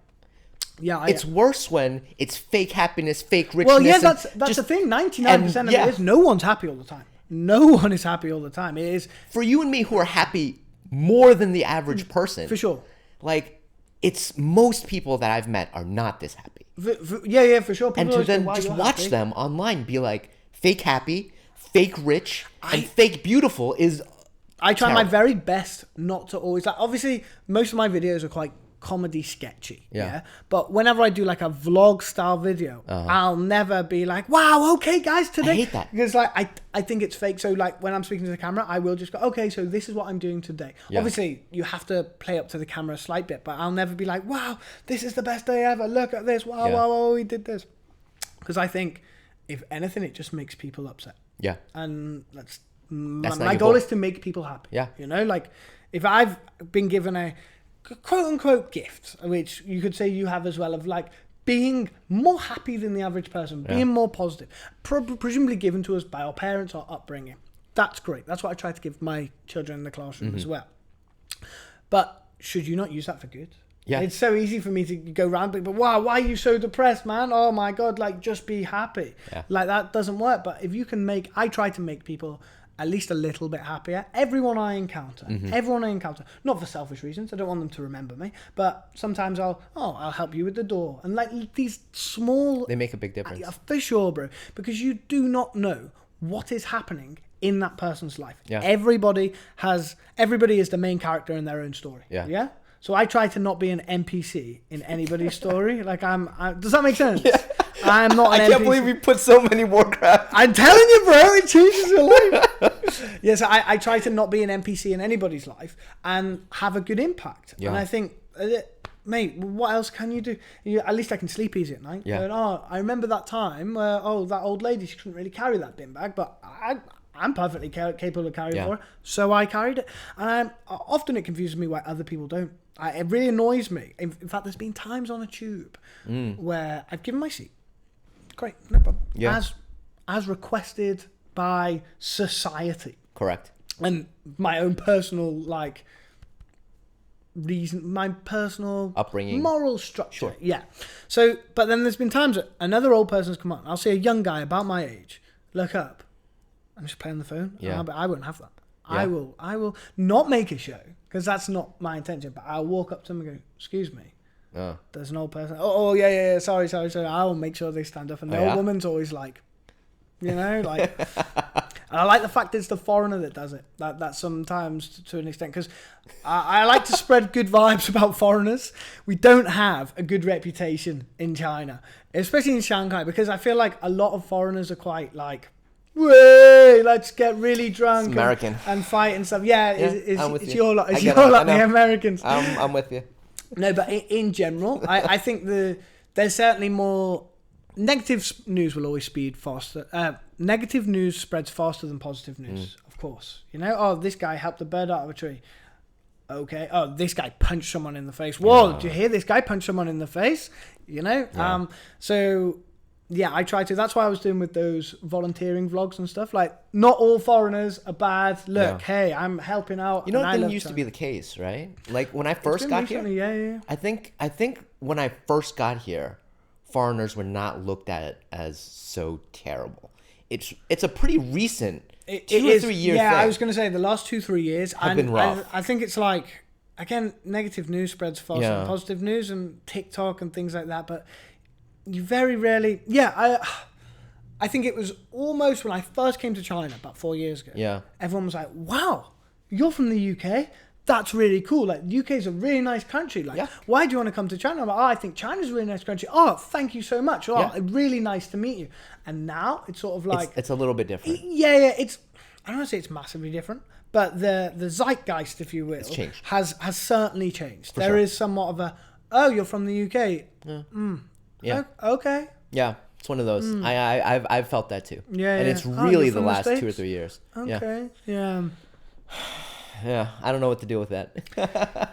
Speaker 3: yeah.
Speaker 4: It's worse when it's fake happiness, fake richness.
Speaker 3: well, yeah,
Speaker 4: and
Speaker 3: that's
Speaker 4: just-
Speaker 3: the thing. 99% of
Speaker 4: yeah.
Speaker 3: it is no one's happy all the time. No one is happy all the time. It is,
Speaker 4: For you and me who are happy more than the average person.
Speaker 3: for sure.
Speaker 4: Like, it's most people that I've met are not this happy.
Speaker 3: Yeah, for sure.
Speaker 4: And
Speaker 3: People
Speaker 4: to then
Speaker 3: "Why
Speaker 4: just
Speaker 3: you're
Speaker 4: watch
Speaker 3: happy?"
Speaker 4: them online be like, fake happy, fake rich, and fake beautiful is
Speaker 3: I try my
Speaker 4: terrible.
Speaker 3: very best not to always like. Obviously, most of my videos are quite comedy sketchy. Yeah. But whenever I do like a vlog style video, I'll never be like, "Wow, okay, guys, today."
Speaker 4: I hate that.
Speaker 3: Because like I think it's fake. So like when I'm speaking to the camera, I will just go, "Okay, so this is what I'm doing today."
Speaker 4: Yeah.
Speaker 3: Obviously, you have to play up to the camera a slight bit, but I'll never be like, "Wow, this is the best day ever. Look at this. Wow,
Speaker 4: Yeah.
Speaker 3: wow, we did this." Because I think if anything, it just makes people upset.
Speaker 4: Yeah.
Speaker 3: And that's
Speaker 4: not
Speaker 3: my
Speaker 4: your
Speaker 3: goal
Speaker 4: goal.
Speaker 3: is to make people happy.
Speaker 4: Yeah.
Speaker 3: You know, like if I've been given a quote unquote gift, which you could say you have as well, of like being more happy than the average person, being more positive, presumably given to us by our parents or upbringing. That's great. That's what I try to give my children in the classroom as well. But should you not use that for good?
Speaker 4: Yeah.
Speaker 3: It's so easy for me to go around, but wow, why are you so depressed, man? Oh my God, like just be happy.
Speaker 4: Yeah.
Speaker 3: Like that doesn't work. But if you can I try to make people at least a little bit happier. Everyone I encounter, not for selfish reasons. I don't want them to remember me, but sometimes I'll help you with the door. And like these small...
Speaker 4: They make a big difference.
Speaker 3: For sure, bro. Because you do not know what is happening in that person's life.
Speaker 4: Yeah.
Speaker 3: Everybody is the main character in their own story.
Speaker 4: Yeah.
Speaker 3: Yeah? So I try to not be an NPC in anybody's story. Like does that make sense? Yeah. I'm not an NPC.
Speaker 4: I can't believe we put so many Warcraft.
Speaker 3: I'm telling you, bro, it changes your life. Yes, I try to not be an NPC in anybody's life and have a good impact.
Speaker 4: Yeah.
Speaker 3: And I think, mate, what else can you do? At least I can sleep easy at night.
Speaker 4: Yeah.
Speaker 3: Going, I remember that time where, that old lady, she couldn't really carry that bin bag, but I'm perfectly capable of carrying it for her, so I carried it. And often it confuses me why other people don't. It really annoys me. In fact, there's been times on a tube where I've given my seat. Great, no problem.
Speaker 4: Yeah.
Speaker 3: As requested by society.
Speaker 4: Correct.
Speaker 3: And my own personal, reason, my personal...
Speaker 4: upbringing.
Speaker 3: Moral structure.
Speaker 4: Sure.
Speaker 3: Yeah. So, but then there's been times that another old person's come on. I'll see a young guy about my age, look up, and just play on the phone.
Speaker 4: Yeah.
Speaker 3: I won't have that.
Speaker 4: Yeah.
Speaker 3: I will not make a show, because that's not my intention, but I'll walk up to them and go, "Excuse me. There's an old person. Oh, yeah. Sorry. I'll make sure they stand up." And the old woman's always like, and I like the fact it's the foreigner that does it. That sometimes to an extent, because I like to spread good vibes about foreigners. We don't have a good reputation in China, especially in Shanghai, because I feel like a lot of foreigners are quite like, "Way, let's get really drunk and fight and stuff." Yeah, it's your lot. It's your lot, the Americans.
Speaker 4: I'm with you.
Speaker 3: No, but in general, I think there's certainly more... Negative news will always speed faster. Negative news spreads faster than positive news, of course. This guy helped a bird out of a tree. Okay. Oh, this guy punched someone in the face. Whoa, did you hear this guy punch someone in the face? Yeah. So... yeah, I try to. That's why I was doing with those volunteering vlogs and stuff. Like, not all foreigners are bad. Look, hey, I'm helping out.
Speaker 4: That didn't used to be the case, right? Like when I first got here,
Speaker 3: yeah.
Speaker 4: I think when I first got here, foreigners were not looked at as so terrible. It's a pretty recent 2 or 3 years.
Speaker 3: Yeah,
Speaker 4: thing.
Speaker 3: I was going to say the last 2-3 years
Speaker 4: have been rough.
Speaker 3: I think it's like, again, negative news spreads faster than positive news, and TikTok and things like that. But you very rarely... Yeah, I think it was almost when I first came to China about 4 years ago.
Speaker 4: Yeah.
Speaker 3: Everyone was like, "Wow, you're from the UK? That's really cool. Like, the UK is a really nice country. Like, why do you want to come to China?" I'm like, "I think China's a really nice country." "Oh, thank you so much. Oh, really nice to meet you." And now it's sort of like...
Speaker 4: It's a little bit different.
Speaker 3: Yeah. I don't want to say it's massively different, but the zeitgeist, if you will,
Speaker 4: it's changed.
Speaker 3: has certainly changed. There is somewhat of a, "Oh, you're from the UK.
Speaker 4: Yeah.
Speaker 3: Okay."
Speaker 4: Yeah, it's one of those. I've felt that too.
Speaker 3: Yeah.
Speaker 4: And it's really
Speaker 3: you're
Speaker 4: the
Speaker 3: from
Speaker 4: last
Speaker 3: States?
Speaker 4: 2 or 3 years.
Speaker 3: Okay. Yeah.
Speaker 4: Yeah. I don't know what to do with that.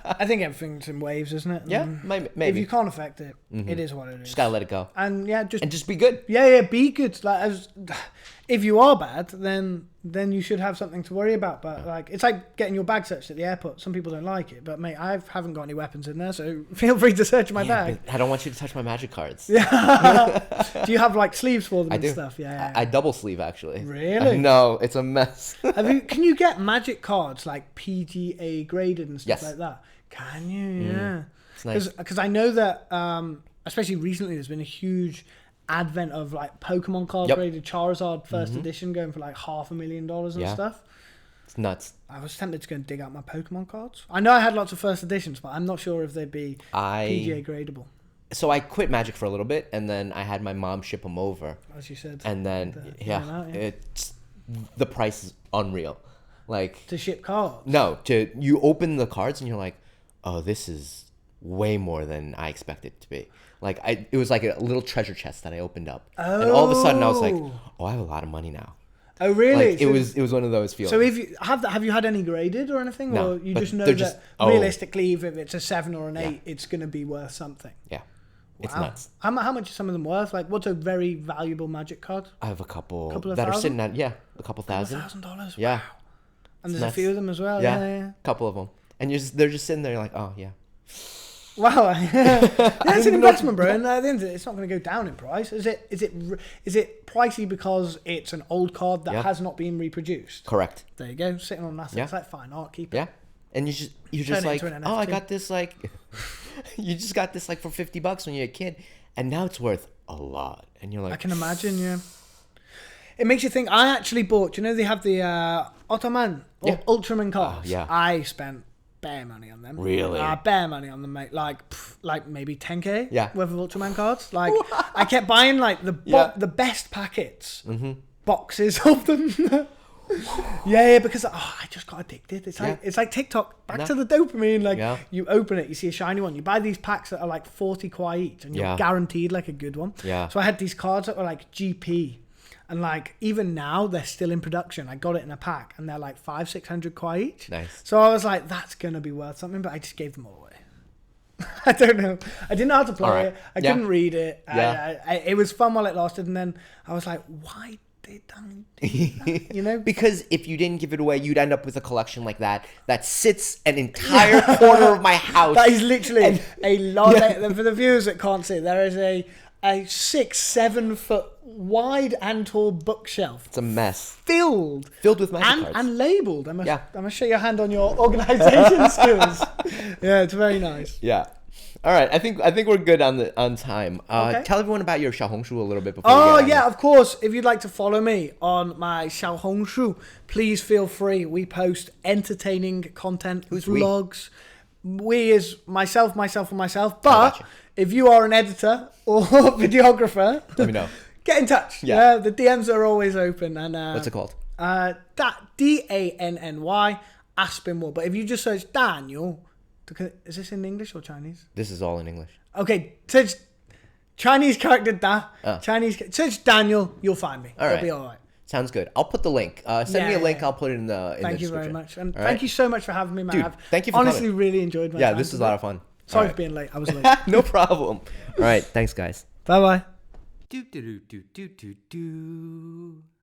Speaker 3: I think everything's in waves, isn't it?
Speaker 4: Yeah,
Speaker 3: And
Speaker 4: maybe.
Speaker 3: If you can't affect it, it is what it is.
Speaker 4: Just gotta let it go.
Speaker 3: And
Speaker 4: just be good.
Speaker 3: Yeah, be good. Like, if you are bad, then you should have something to worry about. But like, it's like getting your bag searched at the airport. Some people don't like it, but mate, I haven't got any weapons in there, so feel free to search my bag.
Speaker 4: I don't want you to touch my magic cards.
Speaker 3: Yeah. Do you have like sleeves for them
Speaker 4: I
Speaker 3: and
Speaker 4: do.
Speaker 3: stuff? Yeah.
Speaker 4: I double sleeve actually.
Speaker 3: Really?
Speaker 4: No, it's a mess.
Speaker 3: Can you get magic cards like PGA graded and stuff like that? Can you? Yeah.
Speaker 4: It's nice.
Speaker 3: Because I know that, especially recently, there's been a huge advent of like Pokemon cards graded Charizard first edition going for like $500,000 and stuff.
Speaker 4: It's nuts.
Speaker 3: I was tempted to go and dig out my Pokemon cards. I know I had lots of first editions, but I'm not sure if they'd be PGA gradable.
Speaker 4: So I quit Magic for a little bit, and then I had my mom ship them over.
Speaker 3: As you said.
Speaker 4: And then, it's the price is unreal. Like
Speaker 3: to ship cards?
Speaker 4: No, you open the cards and you're like, oh, this is way more than I expected it to be. Like it was like a little treasure chest that I opened up, and all of a sudden I was like, oh, I have a lot of money now.
Speaker 3: Oh really?
Speaker 4: Like, it was one of those feelings.
Speaker 3: So if you have you had any graded or anything,
Speaker 4: no,
Speaker 3: or you just know that realistically, if it's a 7 or an 8, it's going to be worth something?
Speaker 4: Yeah, wow. It's nuts.
Speaker 3: How much are some of them worth? Like, what's a very valuable Magic card?
Speaker 4: I have a couple
Speaker 3: of
Speaker 4: that
Speaker 3: thousand?
Speaker 4: are sitting at a couple thousand.
Speaker 3: $1,000.
Speaker 4: Yeah,
Speaker 3: wow. And there's a few of them as well. Yeah.
Speaker 4: A couple of them, and they're just sitting there like, oh yeah.
Speaker 3: Wow, it's an investment, bro. And at the end of it, it's not going to go down in price. Is it pricey because it's an old card that has not been reproduced?
Speaker 4: Correct.
Speaker 3: There you go, sitting on nothing. It's like fine art, keep it.
Speaker 4: Yeah, and you're just like, oh, I got this like, you just got this like for $50 when you're a kid, and now it's worth a lot, and you're like,
Speaker 3: I can imagine, yeah. It makes you think. I actually bought. You know, they have the Ottoman or Ultraman cards.
Speaker 4: Oh, yeah.
Speaker 3: I spent bare money on them.
Speaker 4: Really?
Speaker 3: Bare money on them, mate. Like maybe 10k worth of Ultraman cards. Like I kept buying like the best packets, boxes of them. Because I just got addicted. It's like TikTok. Back to the dopamine. Like you open it, you see a shiny one. You buy these packs that are like 40 kwai each, and you're guaranteed like a good one. Yeah. So I had these cards that were like GP. And like even now they're still in production. I got it in a pack and they're like 500-600 kwai each.
Speaker 4: Nice.
Speaker 3: So I was like, that's gonna be worth something, but I just gave them all away. I don't know. I didn't know how to play it. I couldn't read it. It was fun while it lasted, and then I was like, why did I do that? You know?
Speaker 4: Because if you didn't give it away, you'd end up with a collection like that sits an entire corner of my house.
Speaker 3: That is literally a lot. For the viewers that can't see, there is a 6-7 foot wide and tall bookshelf.
Speaker 4: It's a mess.
Speaker 3: Filled
Speaker 4: with magic cards.
Speaker 3: And labelled. I must show your hand on your organisation skills. Yeah, it's very nice.
Speaker 4: Yeah. All right. I think we're good on time. Tell everyone about your Xiaohongshu a little bit before.
Speaker 3: Of course. If you'd like to follow me on my Xiaohongshu, please feel free. We post entertaining content, vlogs. We is myself, and myself. But if you are an editor or videographer,
Speaker 4: let me know.
Speaker 3: Get in touch. Yeah, the DMs are always open. And
Speaker 4: what's it called?
Speaker 3: DANNY Aspinwall. But if you just search Daniel, is this in English or Chinese?
Speaker 4: This is all in English.
Speaker 3: Okay, search Chinese character search Daniel, you'll find me. It'll be all right.
Speaker 4: Sounds good. I'll put the link. Send me a link. I'll put it in the
Speaker 3: Thank you very much. And thank you so much for having me, man.
Speaker 4: Dude, thank you for
Speaker 3: honestly
Speaker 4: coming.
Speaker 3: Really enjoyed my time.
Speaker 4: Yeah, this was a lot of fun.
Speaker 3: Sorry for being late. I was late.
Speaker 4: No problem. All right. Thanks, guys.
Speaker 3: Bye-bye.
Speaker 2: Do do do do do do do.